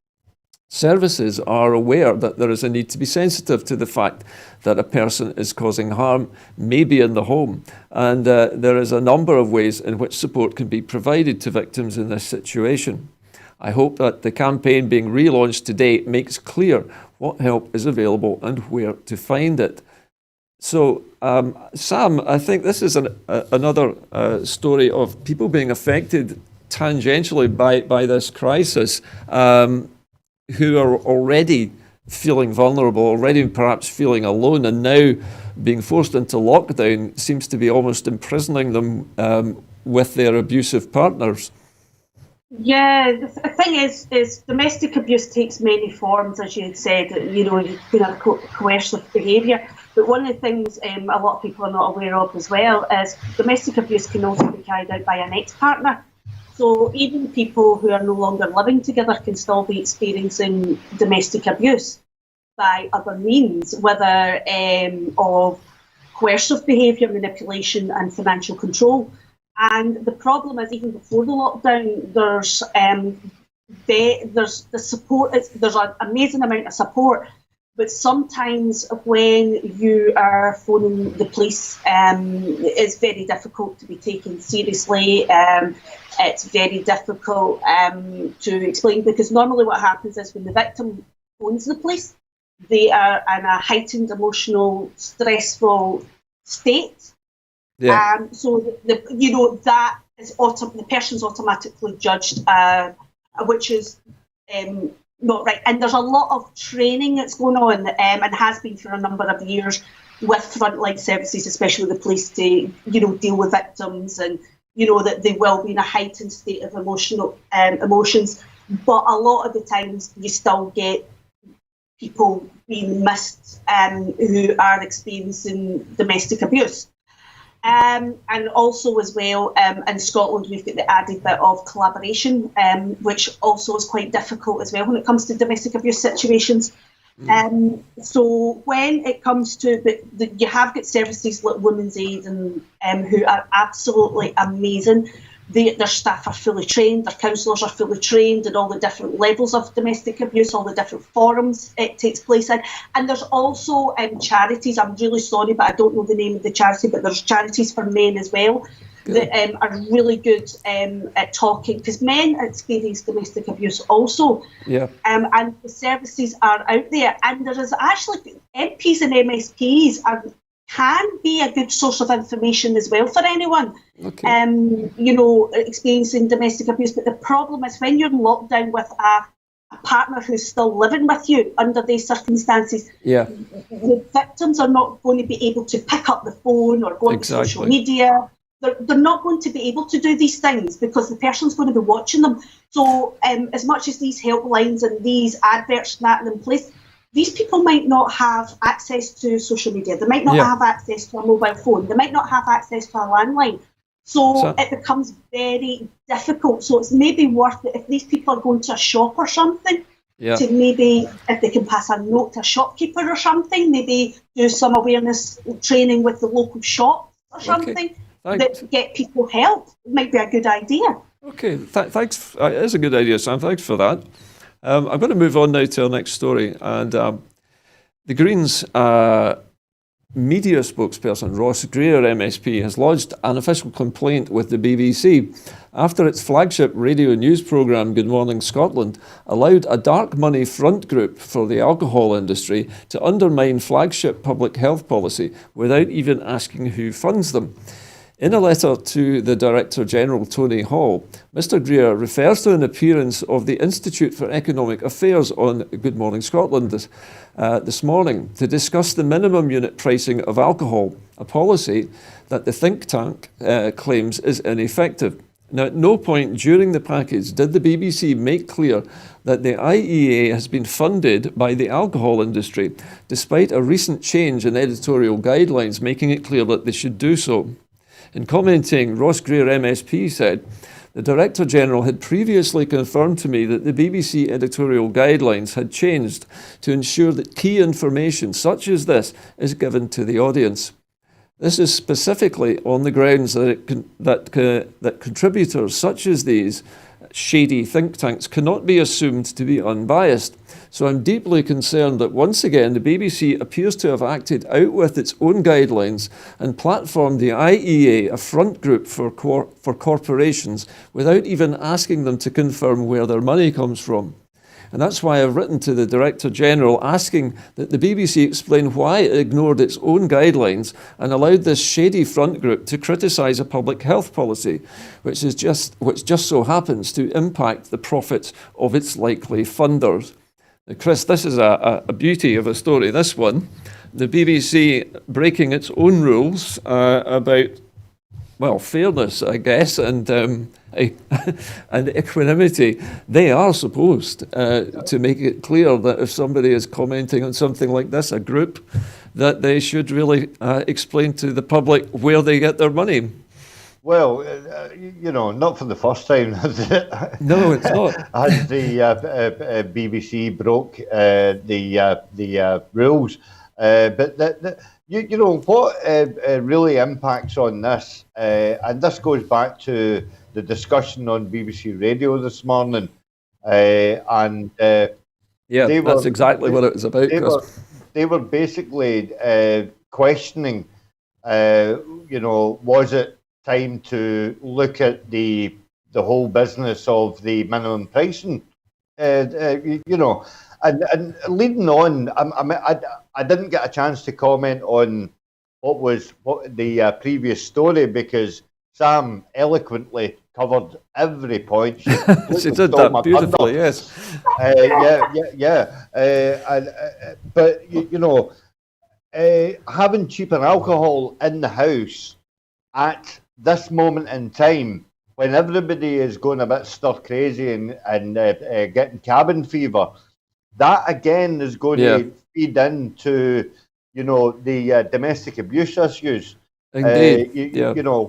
Services are aware that there is a need to be sensitive to the fact that a person is causing harm, maybe in the home, and there is a number of ways in which support can be provided to victims in this situation. I hope that the campaign being relaunched today makes clear what help is available and where to find it. So, Sam, I think this is another story of people being affected tangentially by this crisis, who are already feeling vulnerable, already perhaps feeling alone, and now being forced into lockdown seems to be almost imprisoning them with their abusive partners. Yeah, the thing is domestic abuse takes many forms, as you had said. You know, you can have coercive behaviour, but one of the things a lot of people are not aware of as well is domestic abuse can also be carried out by an ex-partner. So even people who are no longer living together can still be experiencing domestic abuse by other means, whether of coercive behaviour, manipulation and financial control. And the problem is, even before the lockdown, there's the support. There's an amazing amount of support, but sometimes when you are phoning the police, it's very difficult to be taken seriously. It's very difficult to explain, because normally what happens is when the victim phones the police, they are in a heightened emotional, stressful state. Yeah. So that is the person's automatically judged, which is not right. And there's a lot of training that's going on, and has been for a number of years with frontline services, especially the police, to deal with victims, and that they will be in a heightened state of emotions. But a lot of the times you still get people being missed who are experiencing domestic abuse. And also as well, in Scotland we've got the added bit of collaboration, which also is quite difficult as well when it comes to domestic abuse situations. So when it comes to, you have got services like Women's Aid and who are absolutely amazing. Their staff are fully trained, their counsellors are fully trained in all the different levels of domestic abuse, all the different forums it takes place in. And there's also charities, I'm really sorry, but I don't know the name of the charity, but there's charities for men as well. Good. That are really good at talking, because men experience domestic abuse also. Yeah. And the services are out there. And there is actually, MPs and MSPs can be a good source of information as well for anyone, experiencing domestic abuse. But the problem is when you're in lockdown with a partner who's still living with you under these circumstances, the victims are not going to be able to pick up the phone or go onto social media. They're not going to be able to do these things because the person's going to be watching them. So as much as these helplines and these adverts and that are in place, these people might not have access to social media. They might not have access to a mobile phone. They might not have access to a landline. So it becomes very difficult. So it's maybe worth it if these people are going to a shop or something, to maybe, if they can pass a note to a shopkeeper or something, maybe do some awareness training with the local shop or something that get people help. It might be a good idea. Okay, thanks. It is a good idea, Sam. Thanks for that. I'm going to move on now to our next story. And the Greens media spokesperson, Ross Greer MSP, has lodged an official complaint with the BBC after its flagship radio news programme, Good Morning Scotland, allowed a dark money front group for the alcohol industry to undermine flagship public health policy without even asking who funds them. In a letter to the Director General, Tony Hall, Mr Greer refers to an appearance of the Institute for Economic Affairs on Good Morning Scotland this morning to discuss the minimum unit pricing of alcohol, a policy that the think tank claims is ineffective. Now, at no point during the package did the BBC make clear that the IEA has been funded by the alcohol industry, despite a recent change in editorial guidelines making it clear that they should do so. In commenting, Ross Greer MSP said, "The Director General had previously confirmed to me that the BBC editorial guidelines had changed to ensure that key information such as this is given to the audience. This is specifically on the grounds that contributors such as these shady think tanks cannot be assumed to be unbiased. So I'm deeply concerned that once again the BBC appears to have acted out with its own guidelines and platformed the IEA, a front group for corporations, without even asking them to confirm where their money comes from. And that's why I've written to the Director General asking that the BBC explain why it ignored its own guidelines and allowed this shady front group to criticise a public health policy, which just so happens to impact the profits of its likely funders." Now, Chris, this is a beauty of a story, this one. The BBC breaking its own rules about, well, fairness, I guess, and equanimity. They are supposed to make it clear that if somebody is commenting on something like this, a group, that they should really explain to the public where they get their money. Well, not for the first time. No, it's not. As the BBC broke the rules, but what really impacts on this, and this goes back to the discussion on BBC Radio this morning, that's exactly what it was about. They were basically questioning, was it time to look at the whole business of the minimum pricing, and leading on. I didn't get a chance to comment on what the previous story because Sam eloquently covered every point. She did that beautifully, yes. But having cheaper alcohol in the house at this moment in time, when everybody is going a bit stir crazy and getting cabin fever, that again is going to feed into the domestic abuse issues. Indeed.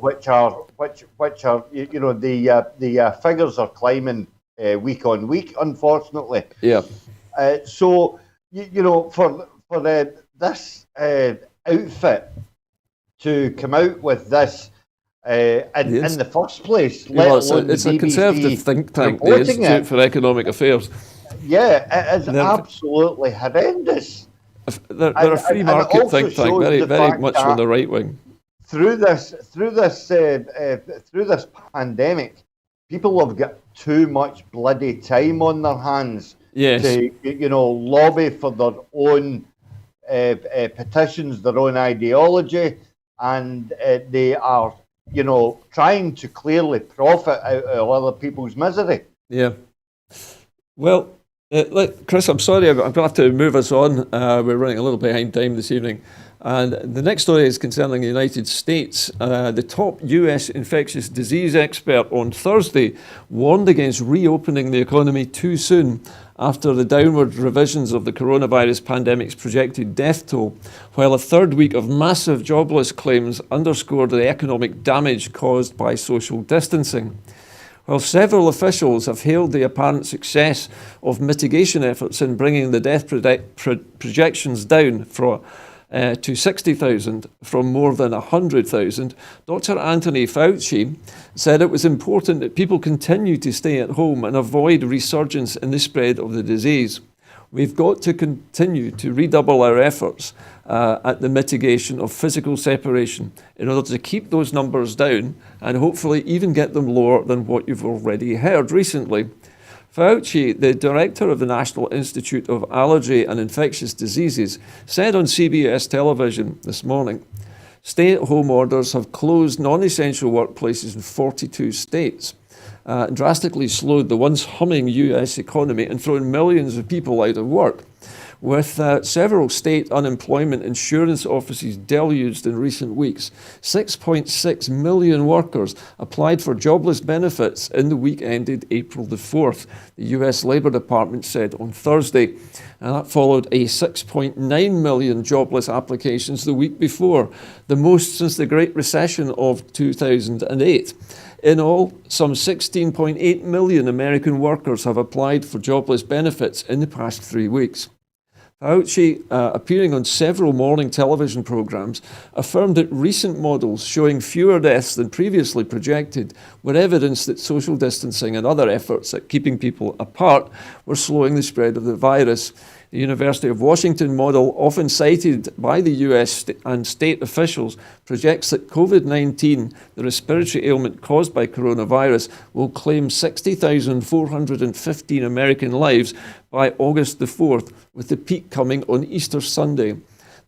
Which are the figures are climbing week on week, unfortunately. Yeah. So for this outfit to come out with this in the first place, it's a conservative think tank, the Institute for Economic Affairs. Yeah, it is absolutely horrendous. They're a free market think tank, very much on the right wing. Through this pandemic, people have got too much bloody time on their hands to lobby for their own petitions, their own ideology, and they are trying to clearly profit out of other people's misery. Yeah. Well, Chris, I'm sorry, I'm going to have to move us on. We're running a little behind time this evening. And the next story is concerning the United States. The top US infectious disease expert on Thursday warned against reopening the economy too soon after the downward revisions of the coronavirus pandemic's projected death toll, while a third week of massive jobless claims underscored the economic damage caused by social distancing. While several officials have hailed the apparent success of mitigation efforts in bringing the death projections down to 60,000 from more than 100,000, Dr. Anthony Fauci said it was important that people continue to stay at home and avoid resurgence in the spread of the disease. We've got to continue to redouble our efforts at the mitigation of physical separation in order to keep those numbers down and hopefully even get them lower than what you've already heard recently. Fauci, the director of the National Institute of Allergy and Infectious Diseases, said on CBS television this morning, stay-at-home orders have closed non-essential workplaces in 42 states, drastically slowed the once humming US economy and thrown millions of people out of work. with several state unemployment insurance offices deluged in recent weeks. 6.6 million workers applied for jobless benefits in the week ended April the 4th, the US Labour Department said on Thursday. And that followed a 6.9 million jobless applications the week before, the most since the Great Recession of 2008. In all, some 16.8 million American workers have applied for jobless benefits in the past 3 weeks. Fauci, appearing on several morning television programs, affirmed that recent models showing fewer deaths than previously projected were evidence that social distancing and other efforts at keeping people apart were slowing the spread of the virus. The University of Washington model, often cited by the US and state officials, projects that COVID-19, the respiratory ailment caused by coronavirus, will claim 60,415 American lives by August the 4th, with the peak coming on Easter Sunday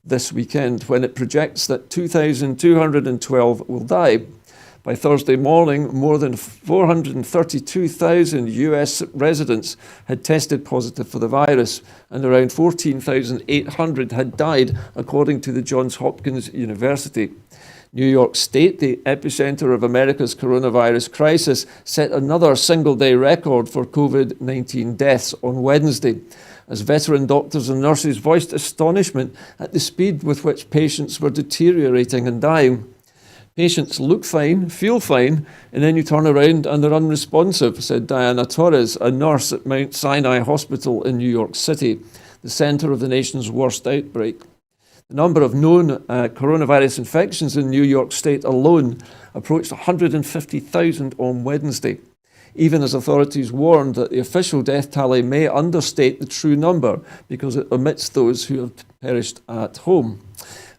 this weekend, when it projects that 2,212 will die. By Thursday morning, more than 432,000 US residents had tested positive for the virus, and around 14,800 had died, according to the Johns Hopkins University. New York State, the epicenter of America's coronavirus crisis, set another single-day record for COVID-19 deaths on Wednesday, as veteran doctors and nurses voiced astonishment at the speed with which patients were deteriorating and dying. Patients look fine, feel fine, and then you turn around and they're unresponsive, said Diana Torres, a nurse at Mount Sinai Hospital in New York City, the center of the nation's worst outbreak. The number of known coronavirus infections in New York State alone approached 150,000 on Wednesday, even as authorities warned that the official death tally may understate the true number because it omits those who have perished at home.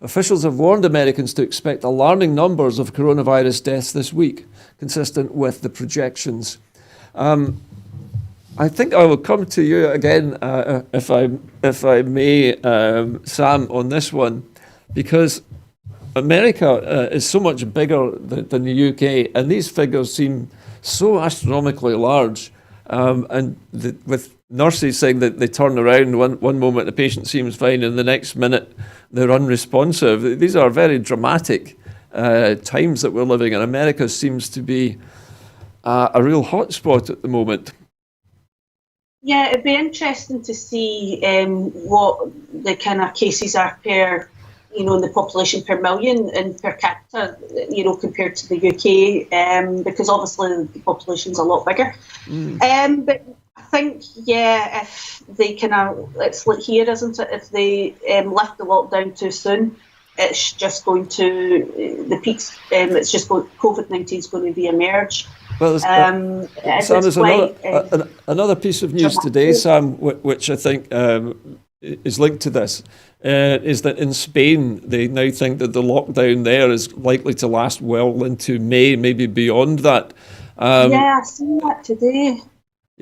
Officials have warned Americans to expect alarming numbers of coronavirus deaths this week, consistent with the projections. I think I will come to you again, if I may, Sam, on this one, because America is so much bigger than the UK, and these figures seem so astronomically large. With nurses saying that they turn around one moment the patient seems fine and the next minute they're unresponsive. These are very dramatic times that we're living in. America seems to be a real hotspot at the moment. Yeah, it'd be interesting to see what the kind of cases are per, the population per million and per capita, compared to the UK, because obviously the population's a lot bigger. But I think, if they it's like here, isn't it? If they lift the lockdown too soon, it's just going to, the peaks, COVID-19 is going to re-emerge. Well, Sam, there's another piece of news today, Sam, which I think is linked to this, is that in Spain, they now think that the lockdown there is likely to last well into May, maybe beyond that. I've seen that today.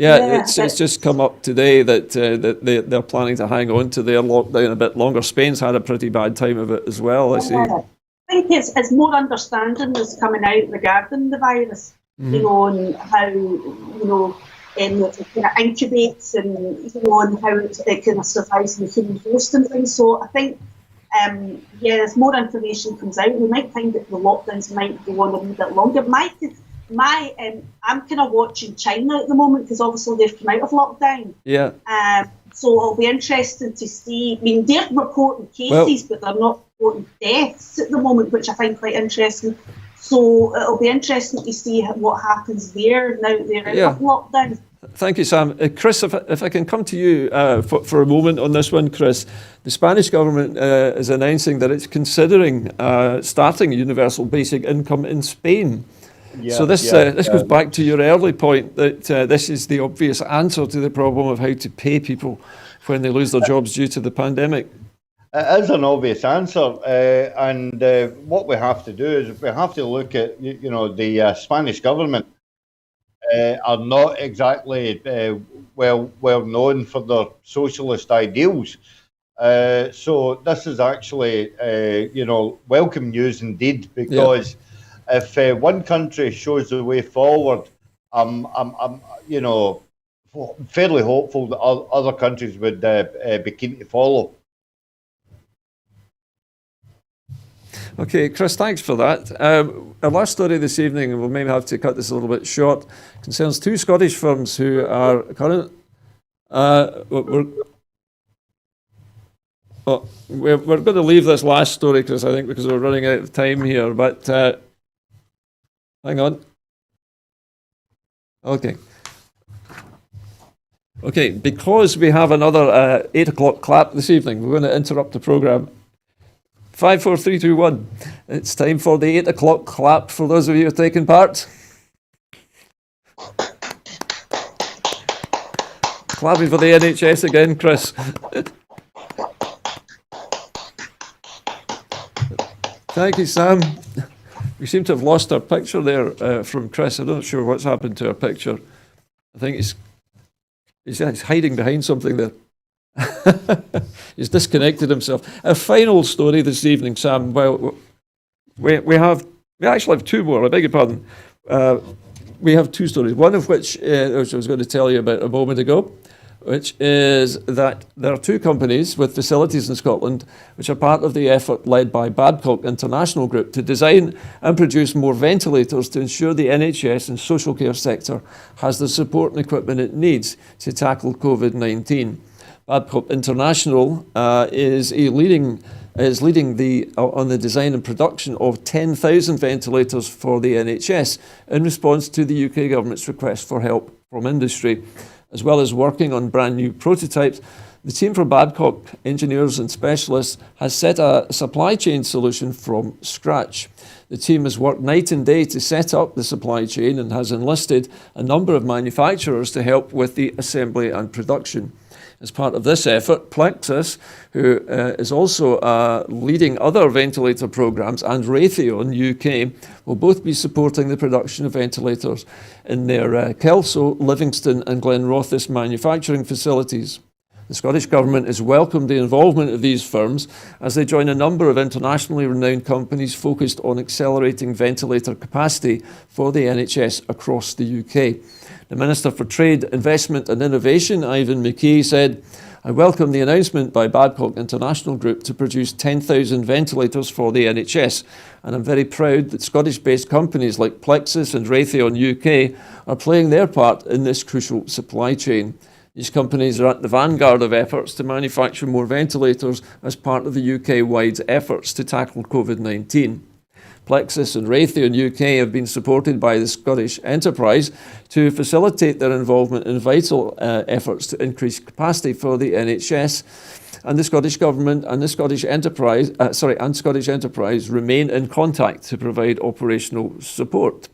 It's just come up today that they're planning to hang on to their lockdown a bit longer. Spain's had a pretty bad time of it as well, I see. I think it's more understanding that's coming out regarding the virus, and how, it kind of incubates and, and how it kind of survives in the human host and things. So I think, as more information comes out, we might find that the lockdowns might go on a little bit longer. I'm kind of watching China at the moment because obviously they've come out of lockdown. Yeah. So it'll be interesting to see. I mean, they're reporting cases, but they're not reporting deaths at the moment, which I find quite interesting. So it'll be interesting to see what happens there now they're out of lockdown. Thank you, Sam. Chris, if I can come to you for a moment on this one, Chris. The Spanish government is announcing that it's considering starting universal basic income in Spain. So this goes back to your early point that this is the obvious answer to the problem of how to pay people when they lose their jobs due to the pandemic. It is an obvious answer, and what we have to do is we have to look at, the Spanish government are not exactly well known for their socialist ideals. So this is actually, welcome news indeed, because if one country shows the way forward, fairly hopeful that other countries would be keen to follow. Okay, Chris, thanks for that. Our last story this evening, and we'll maybe have to cut this a little bit short, concerns two Scottish firms who are current. We're going to leave this last story, Chris, I think, because we're running out of time here. But hang on. Okay, because we have another 8 o'clock clap this evening, we're going to interrupt the programme. 5, 4, 3, 2, 1. It's time for the 8 o'clock clap for those of you who are taking part. Clapping for the NHS again, Chris. Thank you, Sam. We seem to have lost our picture there from Chris. I'm not sure what's happened to our picture. I think he's hiding behind something there. He's disconnected himself. Our final story this evening, Sam. Well, we actually have two more. I beg your pardon. We have two stories. One of which I was going to tell you about a moment ago, which is that there are two companies with facilities in Scotland which are part of the effort led by Babcock International Group to design and produce more ventilators to ensure the NHS and social care sector has the support and equipment it needs to tackle COVID-19. Babcock International is leading on the design and production of 10,000 ventilators for the NHS in response to the UK government's request for help from industry. As well as working on brand new prototypes, the team from Babcock, engineers and specialists, has set a supply chain solution from scratch. The team has worked night and day to set up the supply chain and has enlisted a number of manufacturers to help with the assembly and production. As part of this effort, Plexus, who is also leading other ventilator programs, and Raytheon UK will both be supporting the production of ventilators in their Kelso, Livingston and Glenrothes manufacturing facilities. The Scottish Government has welcomed the involvement of these firms as they join a number of internationally renowned companies focused on accelerating ventilator capacity for the NHS across the UK. The Minister for Trade, Investment and Innovation, Ivan McKay, said, "I welcome the announcement by Babcock International Group to produce 10,000 ventilators for the NHS, and I'm very proud that Scottish-based companies like Plexus and Raytheon UK are playing their part in this crucial supply chain. These companies are at the vanguard of efforts to manufacture more ventilators as part of the UK-wide efforts to tackle COVID-19. Plexus and Raytheon UK have been supported by the Scottish Enterprise to facilitate their involvement in vital efforts to increase capacity for the NHS, and the Scottish Government and the Scottish Enterprise remain in contact to provide operational support.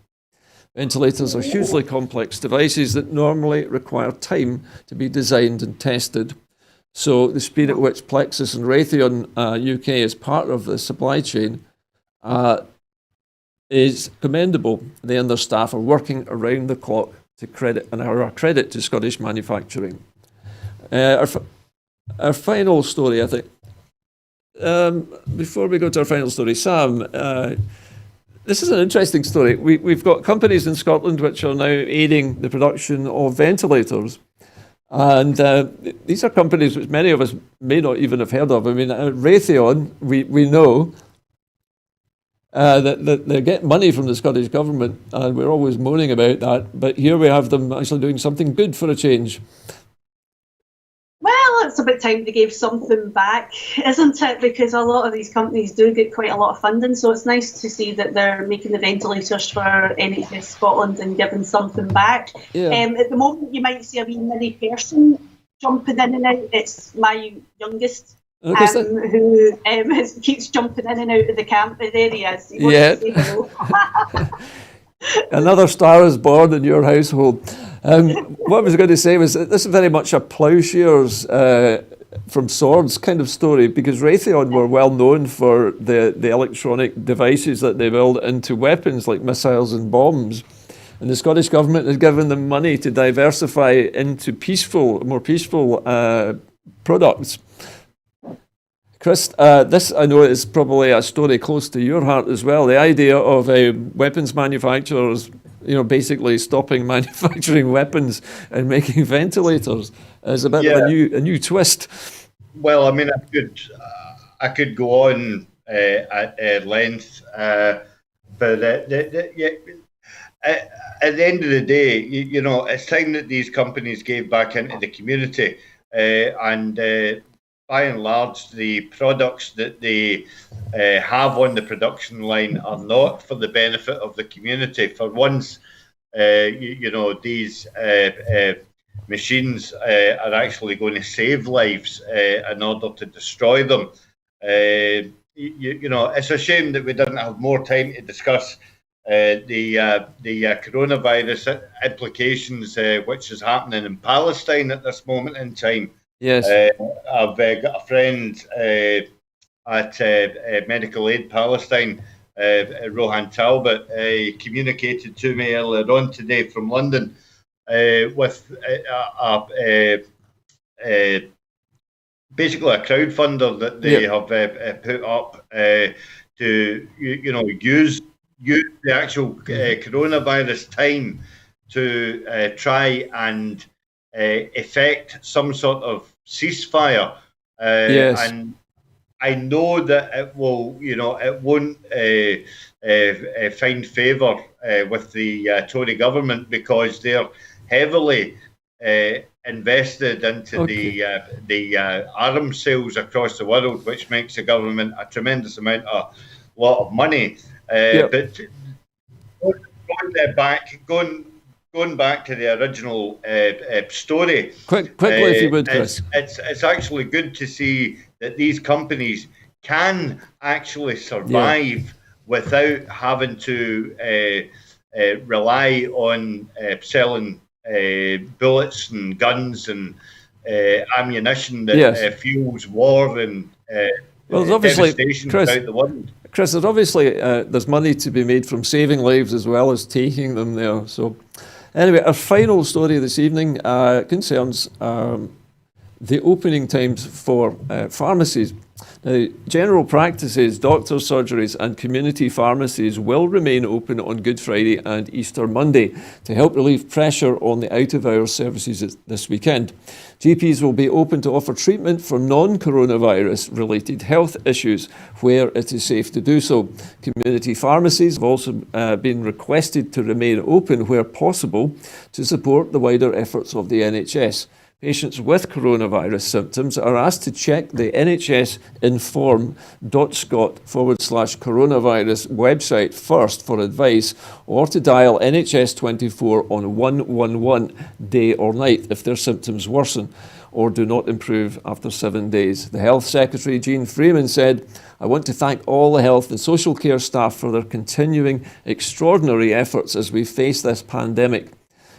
Ventilators are hugely complex devices that normally require time to be designed and tested. So the speed at which Plexus and Raytheon UK is part of the supply chain is commendable. They and their staff are working around the clock to credit to Scottish manufacturing. Our final story, I think. Before we go to our final story, Sam, this is an interesting story. We've got companies in Scotland which are now aiding the production of ventilators. And these are companies which many of us may not even have heard of. I mean, Raytheon, we know that they get money from the Scottish Government, and we're always moaning about that. But here we have them actually doing something good for a change. Well, it's about time they gave something back, isn't it? Because a lot of these companies do get quite a lot of funding, so it's nice to see that they're making the ventilators for NHS Scotland and giving something back. Yeah. At the moment, you might see a wee mini person jumping in and out. It's my youngest, who keeps jumping in and out of the camp. There he is. He wants to say hello. Another star is born in your household. What I was going to say was that this is very much a ploughshares from swords kind of story, because Raytheon were well known for the electronic devices that they build into weapons like missiles and bombs. And the Scottish Government has given them money to diversify into more peaceful products. Chris, this I know is probably a story close to your heart as well. The idea of weapons manufacturers basically stopping manufacturing weapons and making ventilators is a bit of a new twist. Well, I mean, I could go on at length, but at the end of the day, it's time that these companies gave back into the community, and by and large, the products that they have on the production line are not for the benefit of the community. For once, these machines are actually going to save lives in order to destroy them. It's a shame that we didn't have more time to discuss the coronavirus implications, which is happening in Palestine at this moment in time. Yes. I've got a friend at Medical Aid Palestine, Rohan Talbot, communicated to me earlier on today from London with basically a crowdfunder that they have put up to use the actual coronavirus time to try and effect some sort of ceasefire. And I know that it will, it won't find favour with the Tory government, because they're heavily invested into the arms sales across the world, which makes the government a tremendous lot of money. But going back to the original story, quickly, if you would, Chris. It's actually good to see that these companies can actually survive without having to rely on selling bullets and guns and ammunition that fuels war and devastation throughout the world. Chris, there's obviously there's money to be made from saving lives as well as taking them there. So anyway, our final story this evening concerns the opening times for pharmacies. Now, general practices, doctors' surgeries and community pharmacies will remain open on Good Friday and Easter Monday to help relieve pressure on the out-of-hours services this weekend. GPs will be open to offer treatment for non-coronavirus related health issues where it is safe to do so. Community pharmacies have also been requested to remain open where possible to support the wider efforts of the NHS. Patients with coronavirus symptoms are asked to check the NHS inform.scot/coronavirus website first for advice, or to dial NHS 24 on 111 day or night if their symptoms worsen or do not improve after 7 days. The Health Secretary, Jean Freeman, said, "I want to thank all the health and social care staff for their continuing extraordinary efforts as we face this pandemic.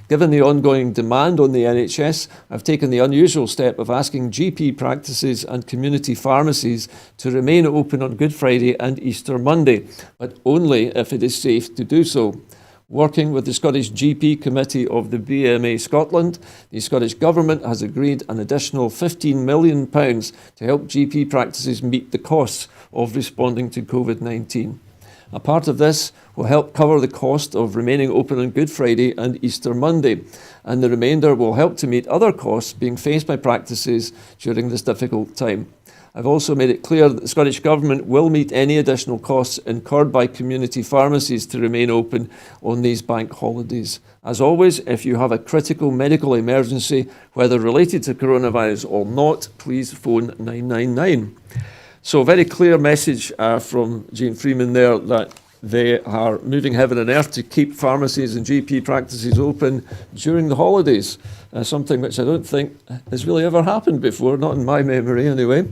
Given the ongoing demand on the NHS, I've taken the unusual step of asking GP practices and community pharmacies to remain open on Good Friday and Easter Monday, but only if it is safe to do so." Working with the Scottish GP Committee of the BMA Scotland, the Scottish Government has agreed an additional £15 million to help GP practices meet the costs of responding to COVID-19. A part of this will help cover the cost of remaining open on Good Friday and Easter Monday, and the remainder will help to meet other costs being faced by practices during this difficult time. I've also made it clear that the Scottish Government will meet any additional costs incurred by community pharmacies to remain open on these bank holidays. As always, if you have a critical medical emergency, whether related to coronavirus or not, please phone 999. So a very clear message from Jean Freeman there that they are moving heaven and earth to keep pharmacies and GP practices open during the holidays, something which I don't think has really ever happened before, not in my memory anyway.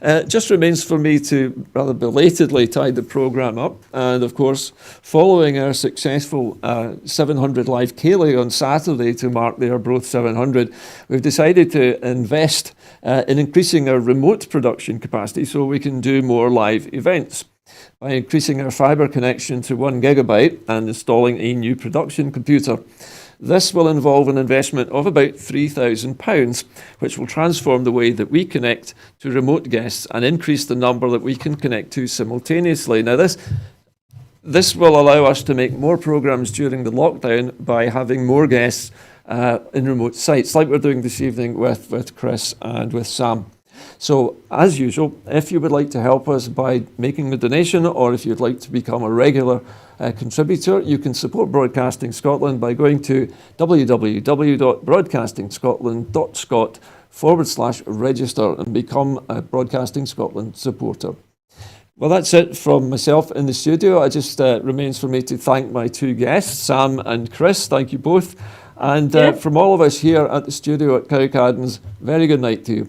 It just remains for me to rather belatedly tie the programme up. And of course, following our successful 700 Live Ceilidh on Saturday to mark the Arbroath 700, we've decided to invest in increasing our remote production capacity so we can do more live events. By increasing our fibre connection to 1 gigabyte and installing a new production computer. This will involve an investment of about £3,000, which will transform the way that we connect to remote guests and increase the number that we can connect to simultaneously. Now, this this will allow us to make more programmes during the lockdown by having more guests in remote sites, like we're doing this evening with Chris and with Sam. So, as usual, if you would like to help us by making a donation, or if you'd like to become a regular contributor, you can support Broadcasting Scotland by going to www.broadcastingscotland.scot/register and become a Broadcasting Scotland supporter. Well, that's it from myself in the studio. It just remains for me to thank my two guests, Sam and Chris. Thank you both. And from all of us here at the studio at Cowcaddens, very good night to you.